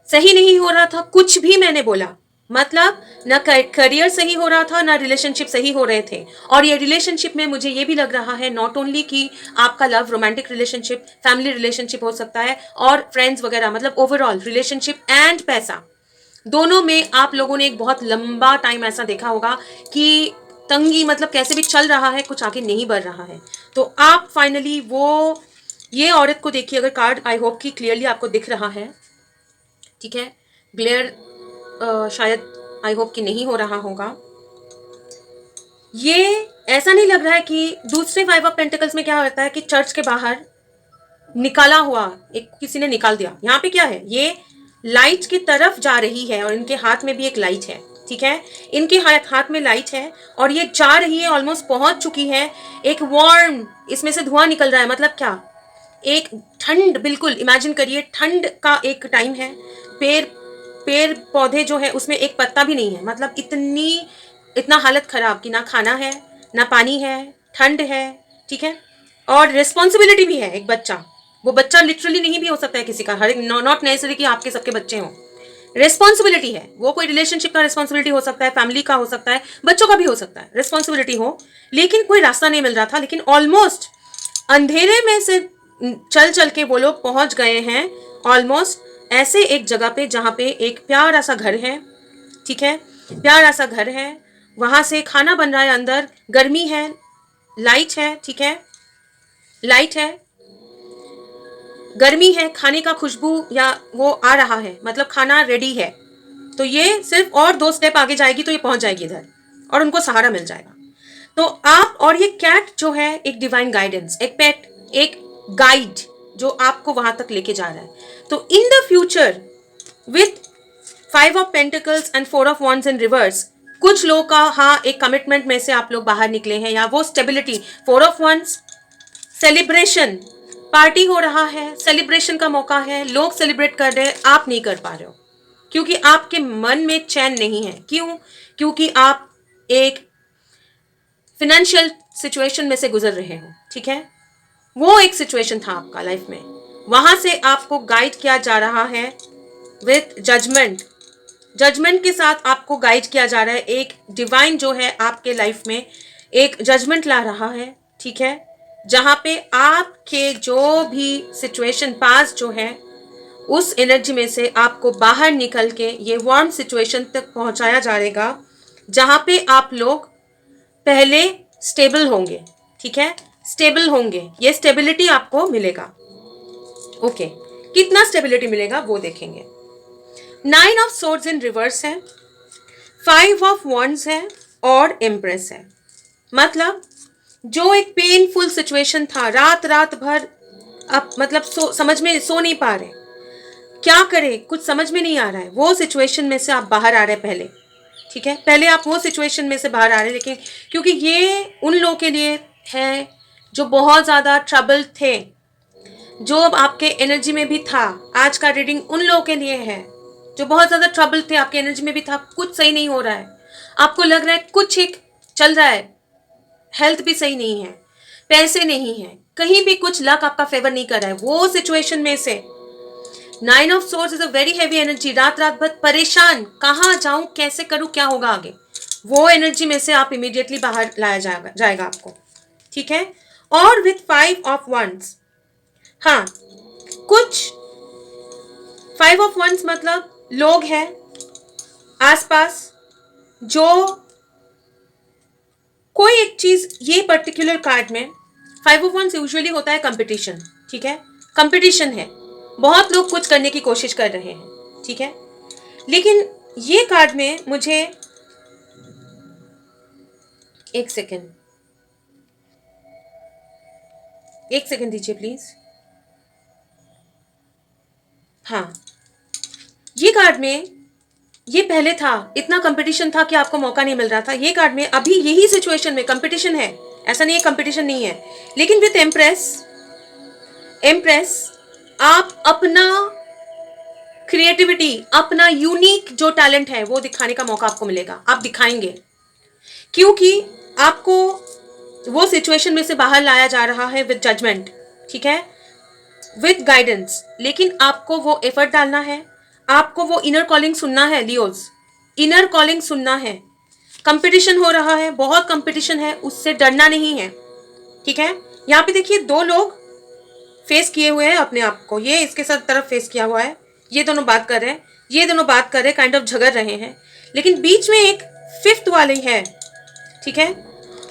सही नहीं हो रहा था कुछ भी, मैंने बोला मतलब ना करियर सही हो रहा था, ना रिलेशनशिप सही हो रहे थे। और ये रिलेशनशिप में मुझे ये भी लग रहा है नॉट ओनली कि आपका love romantic relationship, family relationship हो सकता है और फ्रेंड्स वगैरह, मतलब ओवरऑल रिलेशनशिप एंड पैसा, दोनों में आप लोगों ने एक बहुत लंबा टाइम ऐसा देखा होगा कि तंगी, मतलब कैसे भी चल रहा है, कुछ आगे नहीं बढ़ रहा है। तो आप फाइनली वो ये औरत को देखिए, अगर कार्ड आई होप कि क्लियरली आपको दिख रहा है। ठीक है, ग्लेयर शायद आई होप कि नहीं हो रहा होगा। ये ऐसा नहीं लग रहा है कि दूसरे 5 ऑफ पेंटिकल्स में क्या होता है कि चर्च के बाहर निकाला हुआ एक किसी ने निकाल दिया। यहाँ पे क्या है, ये लाइट की तरफ जा रही है और इनके हाथ में भी एक लाइट है। ठीक है, इनके हाथ में लाइट है और ये जा रही है, ऑलमोस्ट पहुंच चुकी है। एक वार्म इसमें से धुआं निकल रहा है, मतलब क्या, एक ठंड, बिल्कुल इमेजिन करिए ठंड का एक टाइम है। पेड़ पेड़ पौधे जो है उसमें एक पत्ता भी नहीं है, मतलब इतना हालत खराब कि ना खाना है ना पानी है, ठंड है। ठीक है, और रिस्पॉन्सिबिलिटी भी है, एक बच्चा, वो बच्चा लिटरली नहीं भी हो सकता है किसी का, हर नॉट नेसेसरी कि आपके सबके बच्चे हों। रिस्पॉन्सिबिलिटी है, वो कोई रिलेशनशिप का रिस्पॉन्सिबिलिटी हो सकता है, फैमिली का हो सकता है, बच्चों का भी हो सकता है, रिस्पॉन्सिबिलिटी हो। लेकिन कोई रास्ता नहीं मिल रहा था, लेकिन ऑलमोस्ट अंधेरे में से चल चल के वो लोग पहुंच गए हैं ऑलमोस्ट ऐसे एक जगह पे जहां पे एक प्यारा सा घर है। ठीक है, प्यारा सा घर है, वहां से खाना बन रहा है, अंदर गर्मी है, लाइट है। ठीक है, लाइट है, गर्मी है, खाने का खुशबू या वो आ रहा है, मतलब खाना रेडी है। तो ये सिर्फ और 2 स्टेप आगे जाएगी तो ये पहुंच जाएगी इधर और उनको सहारा मिल जाएगा। तो आप और ये कैट जो है एक डिवाइन गाइडेंस, एक पेट, एक गाइड जो आपको वहां तक लेके जा रहा है। तो in the future with 5 of pentacles and 4 of wands in reverse, कुछ लोगों का हाँ एक कमिटमेंट में से आप लोग बाहर निकले हैं, या वो stability, 4 of wands, celebration, party हो रहा है, सेलिब्रेशन का मौका है, लोग सेलिब्रेट कर रहे हैं, आप नहीं कर पा रहे हो क्योंकि आपके मन में चैन नहीं है। क्यों? क्योंकि आप एक फिनेंशियल सिचुएशन में से गुजर रहे हो। ठीक है, वो एक सिचुएशन था आपका लाइफ में, वहां से आपको गाइड किया जा रहा है विथ जजमेंट, जजमेंट के साथ आपको गाइड किया जा रहा है। एक डिवाइन जो है आपके लाइफ में एक जजमेंट ला रहा है। ठीक है, जहां पे आपके जो भी सिचुएशन पास जो है उस एनर्जी में से आपको बाहर निकल के ये वार्म सिचुएशन तक पहुंचाया जाएगा, जहां पे आप लोग पहले स्टेबल होंगे। ठीक है, स्टेबल होंगे, ये स्टेबिलिटी आपको मिलेगा। ओके, कितना स्टेबिलिटी मिलेगा वो देखेंगे। 9 ऑफ सोर्ड्स इन रिवर्स है, 5 ऑफ वॉन्ड्स है और एम्प्रेस है। मतलब जो एक पेनफुल सिचुएशन था, रात रात भर आप मतलब समझ में सो नहीं पा रहे, क्या करें कुछ समझ में नहीं आ रहा है, वो सिचुएशन में से आप बाहर आ रहे हैं पहले। ठीक है, पहले आप वो सिचुएशन में से बाहर आ रहे हैं, लेकिन क्योंकि ये उन लोगों के लिए है जो बहुत ज़्यादा ट्रबल थे, जो आपके एनर्जी में भी था। आज का रीडिंग उन लोगों के लिए है जो बहुत ज़्यादा ट्रबल थे, आपके एनर्जी में भी था, कुछ सही नहीं हो रहा है, आपको लग रहा है कुछ एक चल रहा है, हेल्थ भी सही नहीं है, पैसे नहीं है, कहीं भी कुछ लक आपका फेवर नहीं कर रहा है, वो सिचुएशन में से 9 of source is a very heavy energy. रात रात भर परेशान, कहाँ जाऊं, कैसे करूं, क्या होगा आगे, वो एनर्जी में से आप इमीडिएटली बाहर लाया जाएगा आपको। ठीक है, और विथ 5 ऑफ वंस, हाँ कुछ 5 ऑफ वंस मतलब लोग हैं आसपास जो कोई एक चीज, ये पर्टिकुलर कार्ड में 5 ऑफ वंस यूजुअली होता है कंपटीशन। ठीक है, कंपटीशन है, बहुत लोग कुछ करने की कोशिश कर रहे हैं। ठीक है, लेकिन ये कार्ड में मुझे एक सेकेंड दीजिए प्लीज। हाँ, ये कार्ड में ये पहले था, इतना कंपटीशन था कि आपको मौका नहीं मिल रहा था। ये कार्ड में अभी यही सिचुएशन में कंपटीशन है, ऐसा नहीं है कंपटीशन नहीं है, लेकिन विथ एम्प्रेस आप अपना क्रिएटिविटी, अपना यूनिक जो टैलेंट है वो दिखाने का मौका आपको मिलेगा, आप दिखाएंगे, क्योंकि आपको वो सिचुएशन में से बाहर लाया जा रहा है विद जजमेंट, ठीक है, विद गाइडेंस। लेकिन आपको वो एफर्ट डालना है, आपको वो इनर कॉलिंग सुनना है लियोज, इनर कॉलिंग सुनना है। कंपटीशन हो रहा है, बहुत कंपटीशन है, उससे डरना नहीं है, ठीक है। यहाँ पे देखिए 2 लोग फेस किए हुए हैं अपने आप को, ये इसके साथ तरफ फेस किया हुआ है, ये दोनों बात कर रहे हैं, ये दोनों बात कर रहे हैं, काइंड ऑफ झगड़ रहे हैं, लेकिन बीच में एक 5th वाली है, ठीक है,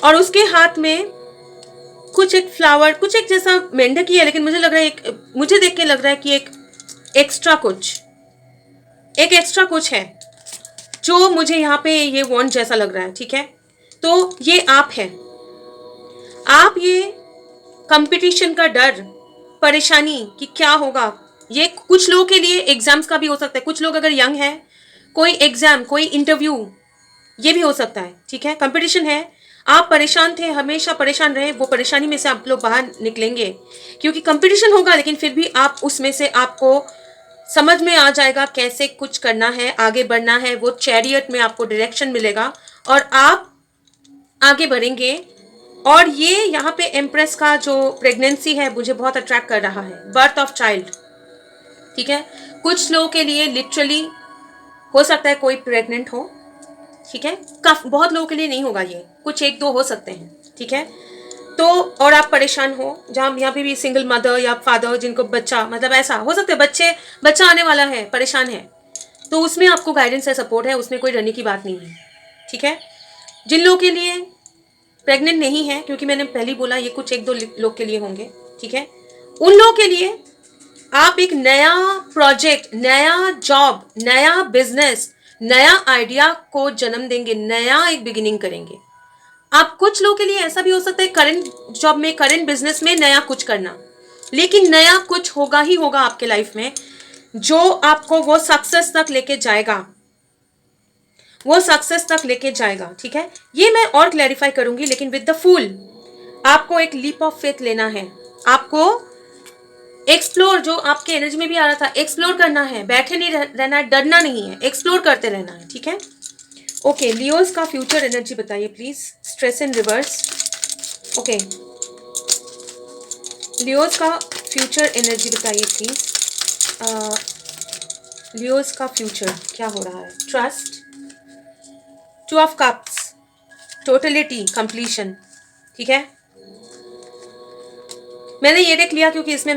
और उसके हाथ में कुछ एक फ्लावर, कुछ एक जैसा मेंढक है, लेकिन मुझे लग रहा है मुझे देख के लग रहा है कि एक एक्स्ट्रा कुछ है जो मुझे यहाँ पे ये वॉन्ड जैसा लग रहा है, ठीक है। तो ये आप है, आप ये कंपटीशन का डर, परेशानी कि क्या होगा, ये कुछ लोगों के लिए एग्जाम्स का भी हो सकता है, कुछ लोग अगर यंग है, कोई एग्जाम, कोई इंटरव्यू, ये भी हो सकता है, ठीक है। कंपटीशन है, आप परेशान थे, हमेशा परेशान रहे, वो परेशानी में से आप लोग बाहर निकलेंगे, क्योंकि कंपटीशन होगा, लेकिन फिर भी आप उसमें से आपको समझ में आ जाएगा कैसे कुछ करना है, आगे बढ़ना है, वो चैरियट में आपको डायरेक्शन मिलेगा और आप आगे बढ़ेंगे। और ये यहाँ पे एम्प्रेस का जो प्रेगनेंसी है मुझे बहुत अट्रैक्ट कर रहा है, बर्थ ऑफ चाइल्ड, ठीक है। कुछ लोगों के लिए लिटरली हो सकता है कोई प्रेग्नेंट हो, ठीक है, बहुत लोगों के लिए नहीं होगा, ये कुछ 1-2 हो सकते हैं, ठीक है। तो और आप परेशान हो, जहाँ यहाँ पे भी सिंगल मदर या फादर जिनको बच्चा, मतलब ऐसा हो सकता है बच्चा आने वाला है, परेशान है, तो उसमें आपको गाइडेंस है, सपोर्ट है, उसमें कोई डरने की बात नहीं है, ठीक है। जिन लोगों के लिए प्रेग्नेंट नहीं है, क्योंकि मैंने पहले ही बोला ये कुछ 1-2 लोग के लिए होंगे, ठीक है, उन लोगों के लिए आप एक नया प्रोजेक्ट, नया जॉब, नया बिजनेस, नया आइडिया को जन्म देंगे, नया एक बिगिनिंग करेंगे। आप कुछ लोगों के लिए ऐसा भी हो सकता है करंट जॉब में, करंट बिजनेस में नया कुछ करना, लेकिन नया कुछ होगा ही होगा आपके लाइफ में जो आपको वो सक्सेस तक लेके जाएगा, ठीक है। ये मैं और क्लैरिफाई करूंगी, लेकिन विद द फूल आपको एक लीप ऑफ फेथ लेना है, आपको एक्सप्लोर, जो आपके एनर्जी में भी आ रहा था, एक्सप्लोर करना है, बैठे नहीं रहना है, डरना नहीं है, एक्सप्लोर करते रहना है, ठीक है। ओके, लियोज का फ्यूचर एनर्जी बताइए please, stress in reverse. Okay, Leos का फ्यूचर एनर्जी बताइए प्लीज, लियोज का फ्यूचर क्या हो रहा है। Trust, 2 of cups, totality, completion, ठीक है। मैंने ये देख लिया क्योंकि इसमें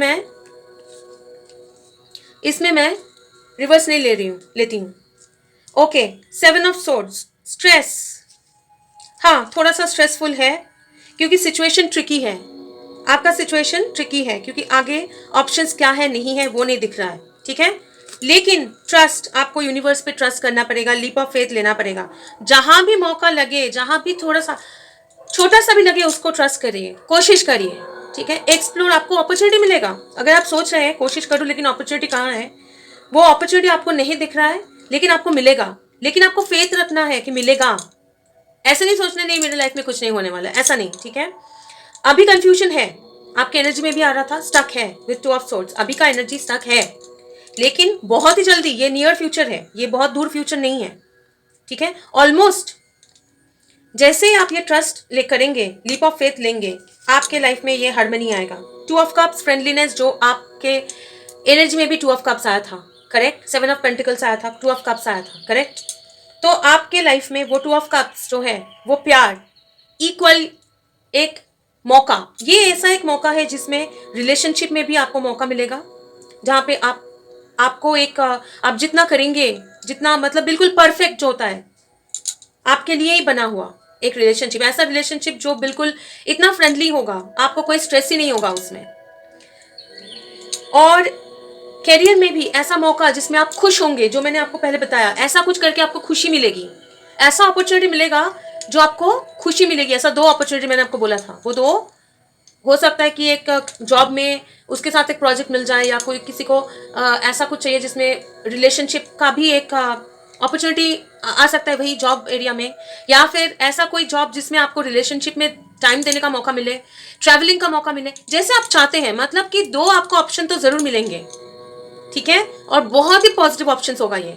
मैं रिवर्स नहीं लेती हूँ। ओके, 7 ऑफ सोर्ड्स, स्ट्रेस, हाँ थोड़ा सा स्ट्रेसफुल है क्योंकि सिचुएशन ट्रिकी है, आपका सिचुएशन ट्रिकी है, क्योंकि आगे ऑप्शंस क्या है नहीं है वो नहीं दिख रहा है, ठीक है। लेकिन ट्रस्ट, आपको यूनिवर्स पे ट्रस्ट करना पड़ेगा, लीप ऑफ फेथ लेना पड़ेगा, जहां भी मौका लगे, जहां भी थोड़ा सा छोटा सा भी लगे उसको ट्रस्ट करिए, कोशिश करिए, ठीक है। एक्सप्लोर, आपको अपॉर्चुनिटी मिलेगा। अगर आप सोच रहे हैं कोशिश करूं लेकिन अपॉर्चुनिटी कहाँ है, वो अपॉर्चुनिटी आपको नहीं दिख रहा है, लेकिन आपको मिलेगा, लेकिन आपको फेथ रखना है कि मिलेगा। ऐसे नहीं सोचना नहीं मेरे लाइफ में कुछ नहीं होने वाला, ऐसा नहीं, ठीक है। अभी कंफ्यूजन है, आपके एनर्जी में भी आ रहा था, स्टक है विद 2 ऑफ सोर्ड्स, अभी का एनर्जी स्टक है, लेकिन बहुत ही जल्दी, ये नियर फ्यूचर है, ये बहुत दूर फ्यूचर नहीं है, ठीक है। ऑलमोस्ट जैसे ही आप ये ट्रस्ट करेंगे, लीप ऑफ फेथ लेंगे, आपके लाइफ में ये हार्मनी आएगा। 2 ऑफ कप्स, फ्रेंडलीनेस, जो आपके एनर्जी में भी 2 ऑफ कप्स आया था, करेक्ट। 7 ऑफ पेंटिकल्स आया था, 2 ऑफ कप्स आया था, करेक्ट। तो आपके लाइफ में वो 2 ऑफ कप्स जो है वो प्यार, इक्वल एक मौका, ये ऐसा एक मौका है जिसमें रिलेशनशिप में भी आपको मौका मिलेगा, जहाँ पे आपको एक आप जितना करेंगे, जितना मतलब बिल्कुल परफेक्ट जो होता है आपके लिए ही बना हुआ एक रिलेशनशिप, ऐसा रिलेशनशिप जो बिल्कुल इतना फ्रेंडली होगा, आपको कोई स्ट्रेस ही नहीं होगा उसमें। और करियर में भी ऐसा मौका जिसमें आप खुश होंगे, जो मैंने आपको पहले बताया, ऐसा कुछ करके आपको खुशी मिलेगी, ऐसा अपॉर्चुनिटी मिलेगा जो आपको खुशी मिलेगी। ऐसा 2 अपॉर्चुनिटी मैंने आपको बोला था, वो 2 हो सकता है कि एक जॉब में उसके साथ एक प्रोजेक्ट मिल जाए, या कोई किसी को ऐसा कुछ चाहिए जिसमें रिलेशनशिप का भी एक अपॉर्चुनिटी आ सकता है वही जॉब एरिया में, या फिर ऐसा कोई जॉब जिसमें आपको रिलेशनशिप में टाइम देने का मौका मिले, ट्रैवलिंग का मौका मिले, जैसे आप चाहते हैं। मतलब कि 2 आपको ऑप्शन तो जरूर मिलेंगे, ठीक है, और बहुत ही पॉजिटिव ऑप्शन होगा ये।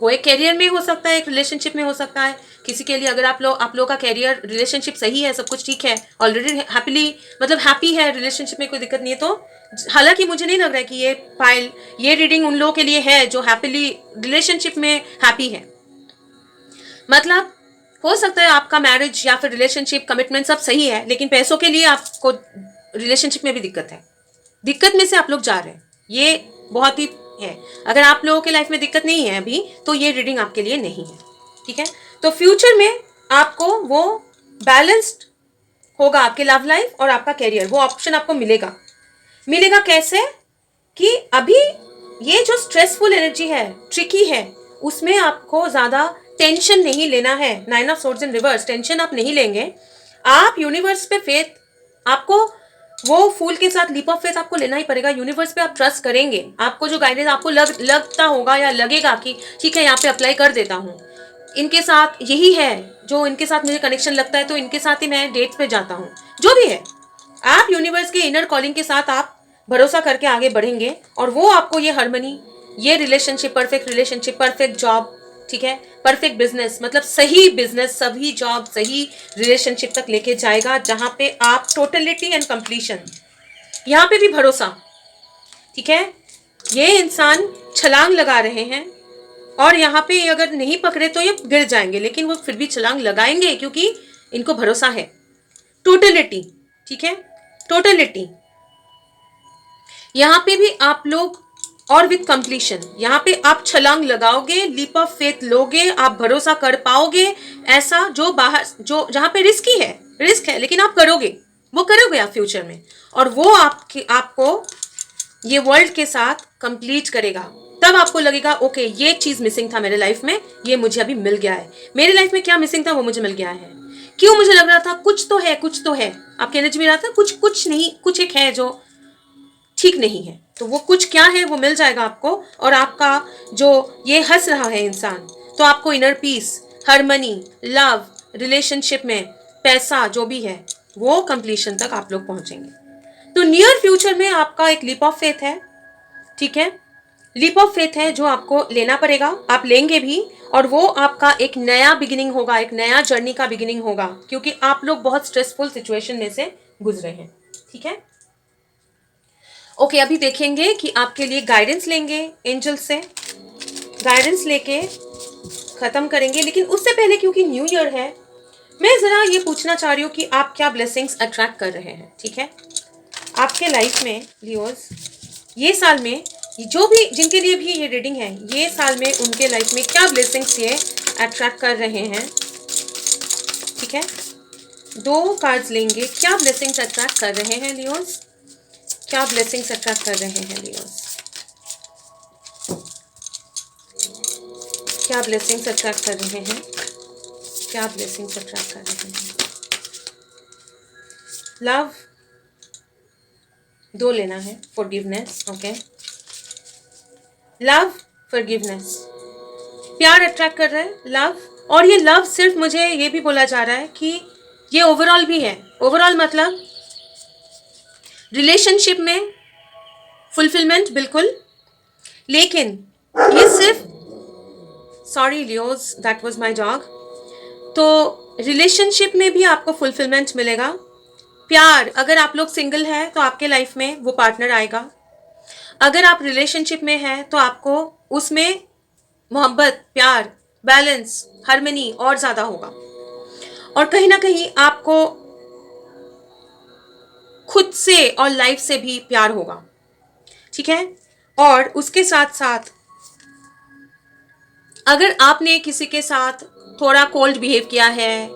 वो एक कैरियर में हो सकता है, एक रिलेशनशिप में हो सकता है। किसी के लिए अगर आप लोग का कैरियर रिलेशनशिप सही है, सब कुछ ठीक है, ऑलरेडी हैप्पीली मतलब हैप्पी है, रिलेशनशिप में कोई दिक्कत नहीं है, तो हालांकि मुझे नहीं लग रहा है कि ये रीडिंग उन लोगों के लिए है जो हैप्पीली रिलेशनशिप में हैप्पी है। मतलब हो सकता है आपका मैरिज या फिर रिलेशनशिप कमिटमेंट सब सही है, लेकिन पैसों के लिए आपको रिलेशनशिप में भी दिक्कत है, दिक्कत में से आप लोग जा रहे हैं, ये बहुत ही है। अगर आप लोगों के लाइफ में दिक्कत नहीं है अभी, तो ये रीडिंग आपके लिए नहीं है, ठीक है। तो फ्यूचर में आपको वो बैलेंस्ड होगा, आपके लव लाइफ और आपका कैरियर, वो ऑप्शन आपको मिलेगा। मिलेगा कैसे कि अभी ये जो स्ट्रेसफुल एनर्जी है, ट्रिकी है, उसमें आपको ज्यादा टेंशन नहीं लेना है। 9 of swords in reverse, tension आप नहीं लेंगे। आप यूनिवर्स पे फेथ, आपको वो फूल के साथ लीप ऑफ फेथ आपको लेना ही पड़ेगा। यूनिवर्स पे आप ट्रस्ट करेंगे, आपको जो गाइडेंस आपको लगता होगा या लगेगा कि ठीक है यहाँ पे अप्लाई कर देता हूँ, इनके साथ यही है जो इनके साथ मुझे कनेक्शन लगता है, तो इनके साथ ही मैं डेट्स पे जाता हूँ। जो भी है, आप यूनिवर्स के इनर कॉलिंग के साथ आप भरोसा करके आगे बढ़ेंगे, और वो आपको ये हार्मनी, ये रिलेशनशिप, परफेक्ट जॉब, ठीक है, परफेक्ट बिजनेस, मतलब सही बिजनेस, सभी जॉब, सही रिलेशनशिप तक लेके जाएगा, जहां पे आप टोटलिटी एंड कंप्लीशन, यहाँ पे भी भरोसा, ठीक है। ये इंसान छलांग लगा रहे हैं, और यहाँ पे अगर नहीं पकड़े तो ये गिर जाएंगे, लेकिन वो फिर भी छलांग लगाएंगे क्योंकि इनको भरोसा है। टोटलिटी, ठीक है, टोटलिटी। यहाँ पे भी आप लोग, और विद कंप्लीशन, यहाँ पे आप छलांग लगाओगे, लीप ऑफ फेथ लोगे, आप भरोसा कर पाओगे ऐसा जो बाहर, जो जहाँ पे रिस्क है, लेकिन आप करोगे, वो करोगे आप फ्यूचर में, और वो आपको ये वर्ल्ड के साथ कंप्लीट करेगा। तब आपको लगेगा ओके, ये चीज मिसिंग था मेरे लाइफ में, ये मुझे अभी मिल गया है। मेरे लाइफ में क्या मिसिंग था वो मुझे मिल गया है। क्यों मुझे लग रहा था कुछ तो है, आपके एनर्जी में रहा था कुछ नहीं, कुछ एक है जो ठीक नहीं है, तो वो कुछ क्या है वो मिल जाएगा आपको। और आपका जो ये हंस रहा है इंसान, तो आपको inner peace, harmony, love, relationship में पैसा जो भी है, वो कंप्लीशन तक आप लोग पहुंचेंगे। तो नियर फ्यूचर में आपका एक लीप ऑफ फेथ है, ठीक है, लीप ऑफ फेथ है जो आपको लेना पड़ेगा, आप लेंगे भी, और वो आपका एक नया बिगिनिंग होगा, एक नया जर्नी का बिगिनिंग होगा, क्योंकि आप लोग बहुत स्ट्रेसफुल सिचुएशन में से गुजरे हैं, ठीक है। ओके, अभी देखेंगे कि आपके लिए गाइडेंस लेंगे एंजल से, गाइडेंस लेके खत्म करेंगे। लेकिन उससे पहले, क्योंकि न्यू ईयर है, मैं जरा ये पूछना चाह रही हूँ कि आप क्या ब्लेसिंग्स अट्रैक्ट कर रहे हैं, ठीक है। आपके लाइफ में लियोस, ये साल में जो भी, जिनके लिए भी ये रीडिंग है, ये साल में उनके लाइफ में क्या ब्लेसिंग्स ये अट्रैक्ट कर रहे हैं, ठीक है। 2 कार्ड्स लेंगे, क्या ब्लेसिंग्स अट्रैक्ट कर रहे हैं लियोस, क्या ब्लेसिंग्स अट्रैक्ट कर रहे हैं लियोस, क्या ब्लेसिंग्स अट्रैक्ट कर रहे हैं, क्या ब्लेसिंग्स अट्रैक्ट कर रहे हैं। लव 2 लेना है, फॉरगिवनेस, ओके, लव, फॉरगिवनेस, प्यार अट्रैक्ट कर रहा है, लव। और ये लव सिर्फ, मुझे ये भी बोला जा रहा है कि ये ओवरऑल भी है, ओवरऑल मतलब रिलेशनशिप में फुलफिलमेंट बिल्कुल, लेकिन ये सिर्फ, sorry Leos, that was my dog. तो रिलेशनशिप में भी आपको फुलफिलमेंट मिलेगा। प्यार, अगर आप लोग सिंगल हैं तो आपके लाइफ में वो पार्टनर आएगा, अगर आप रिलेशनशिप में हैं तो आपको उसमें मोहब्बत, प्यार, बैलेंस, हार्मनी और ज़्यादा होगा, और कहीं ना कहीं आपको खुद से और लाइफ से भी प्यार होगा, ठीक है। और उसके साथ साथ अगर आपने किसी के साथ थोड़ा कोल्ड बिहेव किया है,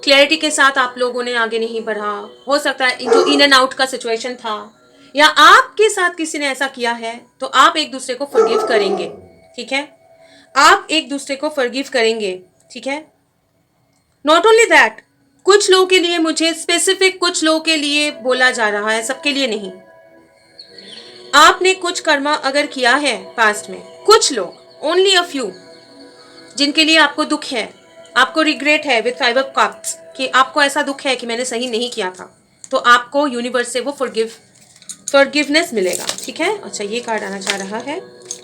क्लैरिटी के साथ आप लोगों ने आगे नहीं बढ़ा, हो सकता है जो इन एंड आउट का सिचुएशन था, या आपके साथ किसी ने ऐसा किया है, तो आप एक दूसरे को फॉरगिव करेंगे, ठीक है, आप एक दूसरे को फॉरगिव करेंगे, ठीक है। नॉट ओनली दैट, कुछ लोगों के लिए, मुझे स्पेसिफिक कुछ लोगों के लिए बोला जा रहा है, सबके लिए नहीं। आपने कुछ कर्मा अगर किया है पास्ट में, कुछ लोग, ओनली अ फ्यू, जिनके लिए आपको दुख है, आपको रिग्रेट है विद 5 ऑफ कप्स कि आपको ऐसा दुख है कि मैंने सही नहीं किया था, तो आपको यूनिवर्स से वो फॉरगिवनेस मिलेगा, ठीक है। अच्छा, ये कार्ड आना चाह रहा है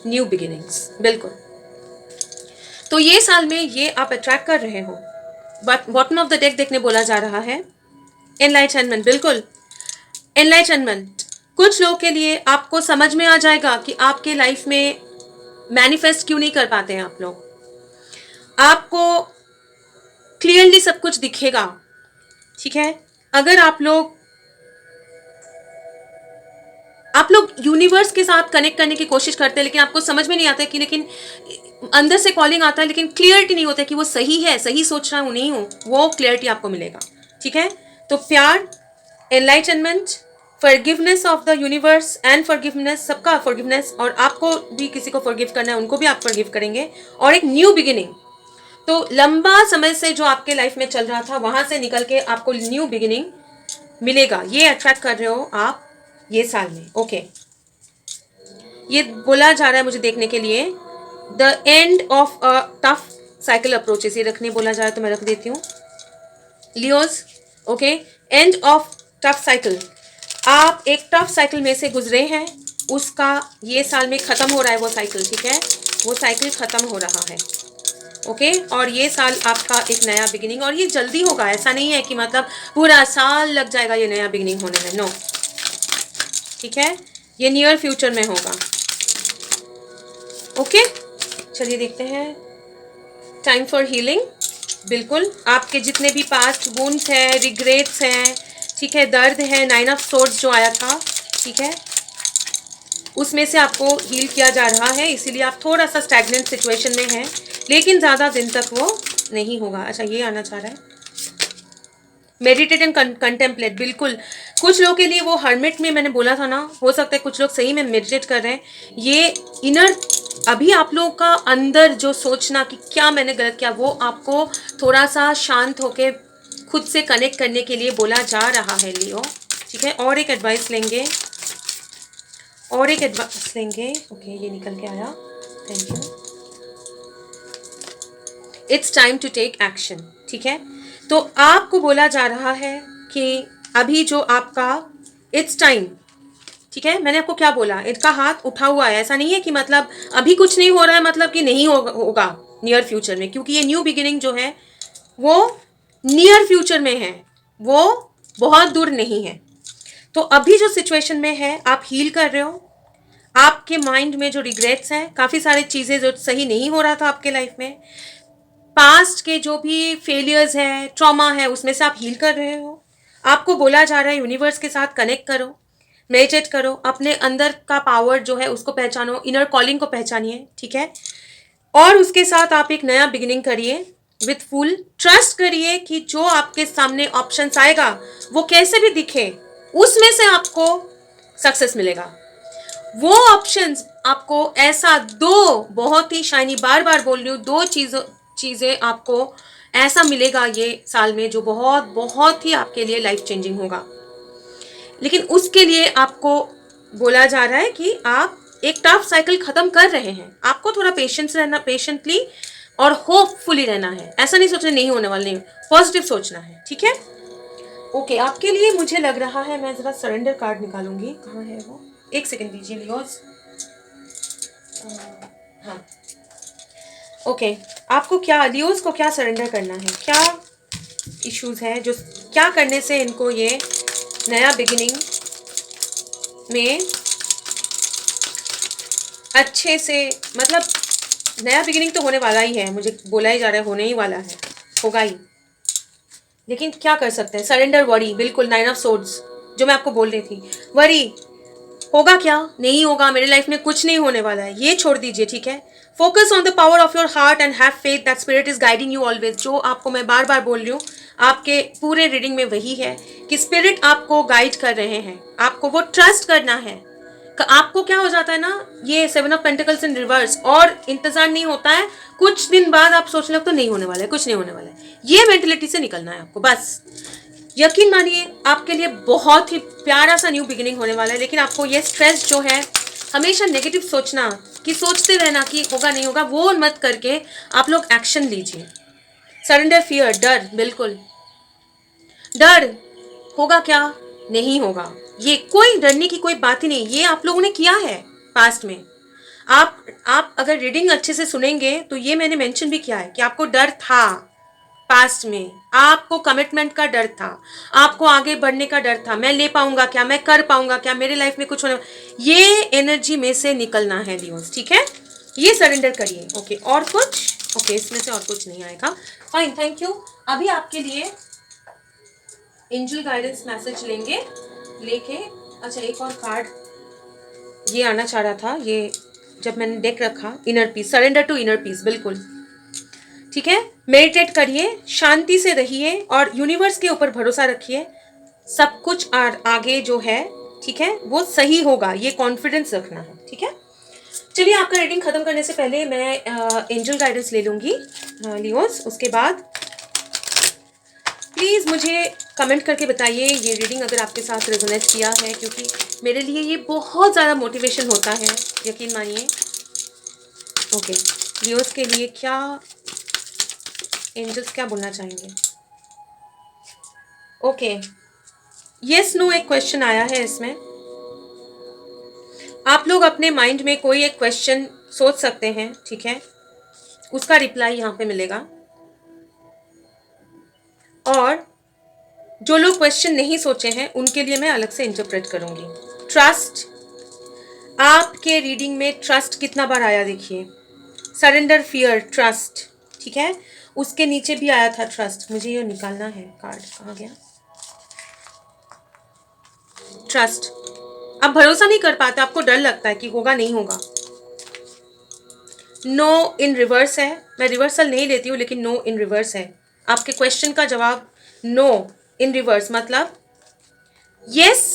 न्यू बिगिनिंग्स, बिल्कुल। तो ये साल में ये आप अट्रैक्ट कर रहे हो। But bottom of the deck देखने बोला जा रहा है एनलाइटनमेंट, बिल्कुल एनलाइटनमेंट। कुछ लोगों के लिए आपको समझ में आ जाएगा कि आपके लाइफ में मैनिफेस्ट क्यों नहीं कर पाते हैं आप लोग। आपको क्लियरली सब कुछ दिखेगा, ठीक है। अगर आप लोग यूनिवर्स के साथ कनेक्ट करने की कोशिश करते हैं, लेकिन आपको समझ में नहीं आता है कि, लेकिन अंदर से कॉलिंग आता है, लेकिन क्लियरिटी नहीं होता है कि वो सही है, सही सोच रहा हूँ नहीं हूँ, वो क्लियरिटी आपको मिलेगा, ठीक है। तो प्यार, enlightenment, forgiveness of the universe and forgiveness, सबका फॉरगिवनेस, और आपको भी किसी को फॉरगिव करना है, उनको भी आप फॉरगिव करेंगे, और एक न्यू बिगिनिंग। तो लंबा समय से जो आपके लाइफ में चल रहा था वहां से निकल के आपको न्यू बिगिनिंग मिलेगा, ये अट्रैक्ट कर रहे हो आप ये साल में, ओके। ये बोला जा रहा है मुझे देखने के लिए the end of a tough cycle approaches, ये रखने बोला जा रहा है तो मैं रख देती हूँ Leos, okay. End of tough cycle, आप एक टफ साइकिल में से गुजरे हैं, उसका ये साल में खत्म हो रहा है वो साइकिल, ठीक है, वो साइकिल खत्म हो रहा है, ओके। और ये साल आपका एक नया बिगिनिंग, और ये जल्दी होगा, ऐसा नहीं है कि मतलब पूरा साल लग जाएगा ये नया बिगिनिंग होने में, नो, ठीक है, ये नियर फ्यूचर में होगा, ओके। चलिए देखते हैं टाइम फॉर हीलिंग, बिल्कुल आपके जितने भी पास्ट वुंड्स हैं, रिग्रेट्स हैं, ठीक है, दर्द है, 9 ऑफ सोर्ड्स जो आया था, ठीक है, उसमें से आपको हील किया जा रहा है, इसीलिए आप थोड़ा सा स्टैग्नेंट सिचुएशन में हैं, लेकिन ज़्यादा दिन तक वो नहीं होगा। अच्छा, ये आना चाह रहा है मेडिटेट एंड कंटेम्पलेट, बिल्कुल कुछ लोगों के लिए वो हर्मिट में मैंने बोला था ना, हो सकता है कुछ लोग सही में मेडिटेट कर रहे हैं। ये इनर, अभी आप लोगों का अंदर जो सोचना कि क्या मैंने गलत किया, वो आपको थोड़ा सा शांत होके खुद से कनेक्ट करने के लिए बोला जा रहा है लियो, ठीक है। और एक एडवाइस लेंगे, ओके, ये निकल के आया, thank you. It's time to take action, ठीक है। तो आपको बोला जा रहा है कि अभी जो आपका इट्स टाइम, ठीक है, मैंने आपको क्या बोला, इनका हाथ उठा हुआ है, ऐसा नहीं है कि मतलब अभी कुछ नहीं हो रहा है मतलब कि नहीं होगा नियर फ्यूचर में, क्योंकि ये न्यू बिगिनिंग जो है वो नियर फ्यूचर में है, वो बहुत दूर नहीं है। तो अभी जो सिचुएशन में है आप हील कर रहे हो, आपके माइंड में जो रिग्रेट्स हैं, काफ़ी सारी चीज़ें जो सही नहीं हो रहा था आपके लाइफ में, पास्ट के जो भी फेलियर्स हैं, ट्रॉमा है, उसमें से आप हील कर रहे हो। आपको बोला जा रहा है यूनिवर्स के साथ कनेक्ट करो, मेडिटेट करो, अपने अंदर का पावर जो है उसको पहचानो, इनर कॉलिंग को पहचानिए, ठीक है। और उसके साथ आप एक नया बिगिनिंग करिए विथ फुल ट्रस्ट करिए कि जो आपके सामने ऑप्शंस आएगा वो कैसे भी दिखे, उसमें से आपको सक्सेस मिलेगा। वो ऑप्शंस आपको ऐसा दो, बहुत ही शाइनी, बार बार बोल रही हूँ, दो चीज़ें आपको ऐसा मिलेगा ये साल में जो बहुत बहुत ही आपके लिए लाइफ चेंजिंग होगा। लेकिन उसके लिए आपको बोला जा रहा है कि आप एक टफ साइकिल खत्म कर रहे हैं, आपको थोड़ा पेशेंस रहना, पेशेंटली और होपफुली रहना है, ऐसा नहीं सोचना नहीं होने वाला, नहीं, पॉजिटिव सोचना है, ठीक है। ओके, आपके लिए मुझे लग रहा है, मैं ज़रा सरेंडर कार्ड निकालूंगी, कहाँ है वो, एक सेकेंड दीजिए लियोस, हाँ, ओके। आपको क्या, लियोस को क्या सरेंडर करना है, क्या इश्यूज है, जो क्या करने से इनको ये नया बिगिनिंग में अच्छे से, मतलब नया बिगिनिंग तो होने वाला ही है, मुझे बोला ही जा रहा है होने ही वाला है, होगा ही, लेकिन क्या कर सकते हैं। सरेंडर, वरी, बिल्कुल 9 ऑफ सोर्ड्स जो मैं आपको बोल रही थी, वरी होगा क्या, नहीं होगा, मेरे लाइफ में कुछ नहीं होने वाला है, ये छोड़ दीजिए, ठीक है। Focus on the power of your heart and have faith that spirit is guiding you always, जो आपको मैं बार बार बोल रही हूँ, आपके पूरे रीडिंग में वही है कि स्पिरिट आपको गाइड कर रहे हैं, आपको वो ट्रस्ट करना है। आपको क्या हो जाता है ना, ये 7 ऑफ पेंटिकल्स इन रिवर्स, और इंतजार नहीं होता है, कुछ दिन बाद आप सोचने लगते तो नहीं होने वाला है, कुछ नहीं होने वाला है, ये मेंटेलिटी से निकलना है आपको बस। यकीन मानिए आपके लिए बहुत ही प्यारा सा न्यू बिगिनिंग होने वाला है, लेकिन आपको ये स्ट्रेस जो है हमेशा नेगेटिव सोचना, कि सोचते रहना कि होगा नहीं होगा, वो मत करके आप लोग एक्शन लीजिए। सरेंडर फियर, डर, बिल्कुल डर, होगा क्या, नहीं होगा, ये कोई डरने की कोई बात ही नहीं, ये आप लोगों ने किया है पास्ट में। आप अगर रीडिंग अच्छे से सुनेंगे तो ये मैंने मेंशन भी किया है कि आपको डर था पास्ट में, आपको कमिटमेंट का डर था, आपको आगे बढ़ने का डर था, मैं ले पाऊंगा क्या, मैं कर पाऊंगा क्या, मेरे लाइफ में कुछ होने, ये एनर्जी में से निकलना है लियोस, ठीक है। ये सरेंडर करिए। ओके, और कुछ? ओके, इसमें से और कुछ नहीं आएगा। Fine, thank you. अभी आपके लिए एंजल गाइडेंस मैसेज लेके अच्छा, एक और कार्ड ये आना चाह रहा था, ये जब मैंने डेक रखा, inner peace, surrender to inner peace, बिल्कुल ठीक है। मेडिटेट करिए, शांति से रहिए और यूनिवर्स के ऊपर भरोसा रखिए, सब कुछ आगे जो है, ठीक है, वो सही होगा, ये कॉन्फिडेंस रखना है, ठीक है। चलिए, आपका रीडिंग खत्म करने से पहले मैं एंजल गाइडेंस ले लूंगी लियोस। उसके बाद प्लीज़ मुझे कमेंट करके बताइए ये रीडिंग अगर आपके साथ रेजोनेट किया है, क्योंकि मेरे लिए ये बहुत ज़्यादा मोटिवेशन होता है, यकीन मानिए। ओके, लियोस के लिए क्या एंजल्स क्या बोलना चाहेंगे? ओके, यस नो एक क्वेश्चन आया है इसमें। आप लोग अपने माइंड में कोई एक क्वेश्चन सोच सकते हैं, ठीक है, उसका रिप्लाई यहाँ पे मिलेगा। और जो लोग क्वेश्चन नहीं सोचे हैं उनके लिए मैं अलग से इंटरप्रेट करूंगी। ट्रस्ट, आपके रीडिंग में ट्रस्ट कितना बार आया देखिए। सरेंडर, फियर, ट्रस्ट, ठीक है। उसके नीचे भी आया था ट्रस्ट, मुझे ये निकालना है कार्ड, कहाँ गया? ट्रस्ट, आप भरोसा नहीं कर पाते, आपको डर लगता है कि होगा नहीं होगा। नो इन रिवर्स है, मैं रिवर्सल नहीं लेती हूँ लेकिन नो इन रिवर्स है। आपके क्वेश्चन का जवाब नो इन रिवर्स, मतलब यस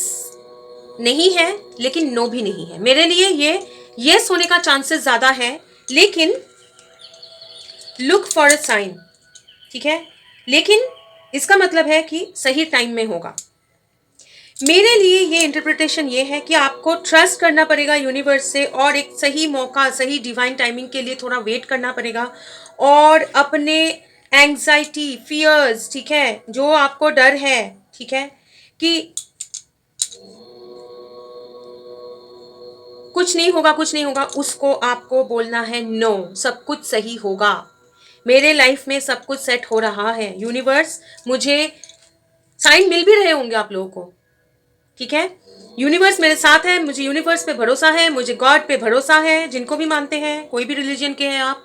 नहीं है लेकिन नो भी नहीं है। मेरे लिए ये यस होने का चांसेस ज़्यादा है, लेकिन लुक फॉर अ साइन, ठीक है, लेकिन इसका मतलब है कि सही टाइम में होगा। मेरे लिए ये इंटरप्रिटेशन ये है कि आपको ट्रस्ट करना पड़ेगा यूनिवर्स से, और एक सही मौका, सही डिवाइन टाइमिंग के लिए थोड़ा वेट करना पड़ेगा, और अपने एंग्जाइटी, फियर्स, ठीक है, जो आपको डर है, ठीक है, कि कुछ नहीं होगा, कुछ नहीं होगा, उसको आपको बोलना है नो, सब कुछ सही होगा। मेरे लाइफ में सब कुछ सेट हो रहा है, यूनिवर्स, मुझे साइन मिल भी रहे होंगे आप लोगों को, ठीक है। यूनिवर्स मेरे साथ है, मुझे यूनिवर्स पे भरोसा है, मुझे गॉड पे भरोसा है, जिनको भी मानते हैं, कोई भी रिलीजन के हैं आप,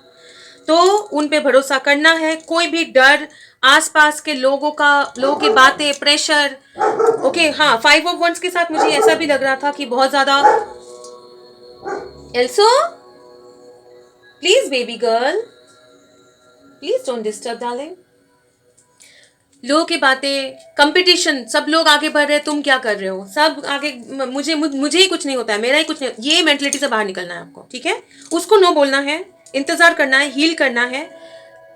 तो उन पे भरोसा करना है। कोई भी डर, आसपास के लोगों की बातें, प्रेशर, ओके, हाँ, 5 ऑफ वंस के साथ मुझे ऐसा भी लग रहा था कि बहुत ज्यादा, also please baby girl, please don't disturb darling. लोगों की बातें, कंपटीशन, सब लोग आगे बढ़ रहे हैं, तुम क्या कर रहे हो, सब आगे, मुझे ही कुछ नहीं होता है, मेरा ही कुछ नहीं, ये मेंटलिटी से बाहर निकलना है आपको, ठीक है। उसको नो बोलना है, इंतजार करना है, हील करना है,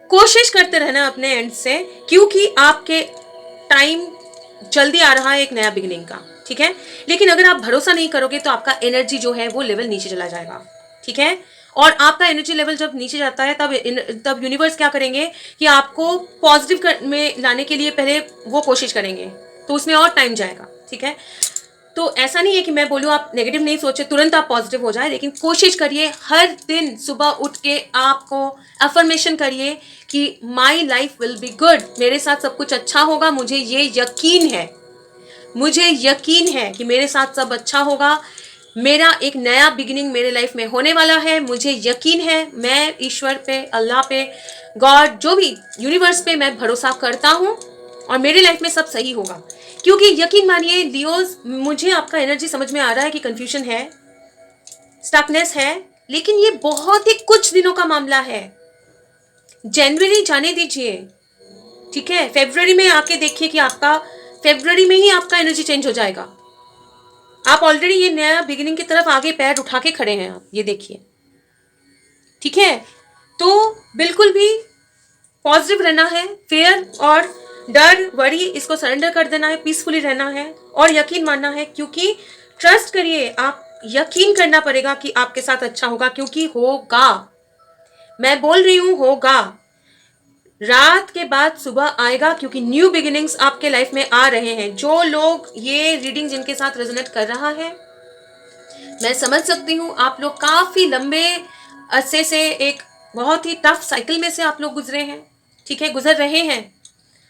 कोशिश करते रहना है अपने एंड से, क्योंकि आपके टाइम जल्दी आ रहा है एक नया बिगिनिंग का, ठीक है। लेकिन अगर आप भरोसा नहीं करोगे तो आपका एनर्जी जो है वो लेवल नीचे चला जाएगा, ठीक है। और आपका एनर्जी लेवल जब नीचे जाता है तब यूनिवर्स क्या करेंगे कि आपको पॉजिटिव में लाने के लिए पहले वो कोशिश करेंगे, तो उसमें और टाइम जाएगा, ठीक है। तो ऐसा नहीं है कि मैं बोलूँ आप नेगेटिव नहीं सोचे, तुरंत आप पॉजिटिव हो जाए, लेकिन कोशिश करिए हर दिन सुबह उठ के आपको अफर्मेशन करिए कि my life will be good, मेरे साथ सब कुछ अच्छा होगा, मुझे ये यकीन है, मुझे यकीन है कि मेरे साथ सब अच्छा होगा, मेरा एक नया बिगिनिंग मेरे लाइफ में होने वाला है, मुझे यकीन है, मैं ईश्वर पे, अल्लाह पे, गॉड, जो भी यूनिवर्स पे मैं भरोसा करता हूँ और मेरे लाइफ में सब सही होगा। क्योंकि यकीन मानिए लियोस, मुझे आपका एनर्जी समझ में आ रहा है कि कंफ्यूजन है, स्टकनेस है, लेकिन ये बहुत ही कुछ दिनों का मामला है। जनवरी जाने दीजिए, ठीक है, फरवरी में आके देखिए कि आपका फरवरी में ही आपका एनर्जी चेंज हो जाएगा। आप ऑलरेडी ये नया बिगिनिंग की तरफ आगे पैर उठा के खड़े हैं, आप ये देखिए, ठीक है। तो बिल्कुल भी पॉजिटिव रहना है, फेयर और डर, वरी, इसको सरेंडर कर देना है, पीसफुली रहना है और यकीन मानना है, क्योंकि ट्रस्ट करिए, आप यकीन करना पड़ेगा कि आपके साथ अच्छा होगा, क्योंकि होगा। मैं बोल रही हूं होगा। रात के बाद सुबह आएगा, क्योंकि न्यू बिगिनिंग्स आपके लाइफ में आ रहे हैं। जो लोग ये रीडिंग जिनके साथ रेजोनेट कर रहा है, मैं समझ सकती हूँ आप लोग काफी लंबे अरसे से एक बहुत ही टफ साइकिल में से आप लोग गुजरे हैं, ठीक है, गुजर रहे हैं।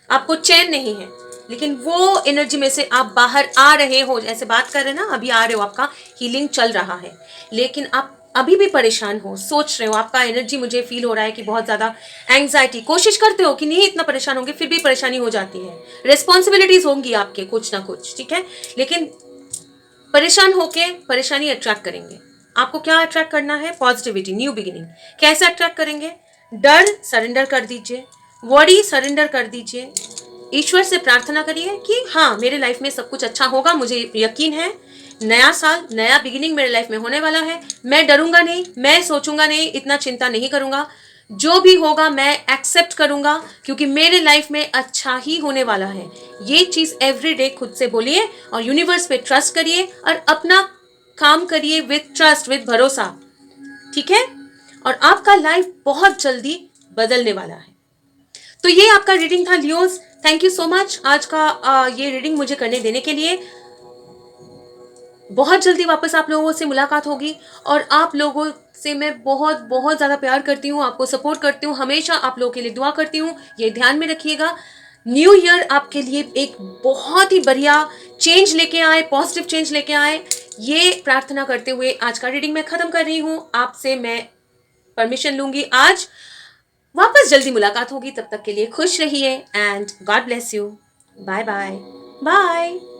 आपको चैन नहीं है, लेकिन वो एनर्जी में से आप बाहर आ रहे हो। जैसे बात कर रहे हैं ना, अभी आ रहे हो, आपका हीलिंग चल रहा है, लेकिन आप अभी भी परेशान हो, सोच रहे हो, आपका एनर्जी मुझे फील हो रहा है कि बहुत ज्यादा एंग्जाइटी। कोशिश करते हो कि नहीं इतना परेशान होंगे, फिर भी परेशानी हो जाती है। रिस्पॉन्सिबिलिटीज होंगी आपके कुछ ना कुछ, ठीक है, लेकिन परेशान होके परेशानी अट्रैक्ट करेंगे। आपको क्या अट्रैक्ट करना है? Positivity, new beginning. कैसे अट्रैक्ट करेंगे? डर सरेंडर कर दीजिए, वरी सरेंडर कर दीजिए, ईश्वर से प्रार्थना करिए कि हाँ मेरे लाइफ में सब कुछ अच्छा होगा, मुझे यकीन है। नया साल, नया बिगिनिंग मेरे लाइफ में होने वाला है। मैं डरूंगा नहीं, मैं सोचूंगा नहीं, इतना चिंता नहीं करूंगा। जो भी होगा मैं एक्सेप्ट करूंगा, क्योंकि मेरे लाइफ में अच्छा ही होने वाला है। ये चीज एवरी डे खुद से बोलिए और यूनिवर्स पे ट्रस्ट करिए और अपना काम करिए विद ट्रस्ट, विद भरोसा, ठीक है। और आपका लाइफ बहुत जल्दी बदलने वाला है। तो ये आपका रीडिंग था Leos. Thank you so much आज का ये रीडिंग मुझे करने देने के लिए। बहुत जल्दी वापस आप लोगों से मुलाकात होगी, और आप लोगों से मैं बहुत बहुत ज़्यादा प्यार करती हूँ, आपको सपोर्ट करती हूँ, हमेशा आप लोगों के लिए दुआ करती हूँ। ये ध्यान में रखिएगा, न्यू ईयर आपके लिए एक बहुत ही बढ़िया चेंज लेके आए, पॉजिटिव चेंज लेके आए। ये प्रार्थना करते हुए आज का रीडिंग मैं ख़त्म कर रही हूँ। आपसे मैं परमिशन लूँगी आज। वापस जल्दी मुलाकात होगी, तब तक के लिए खुश रहिए and God bless you. Bye bye bye.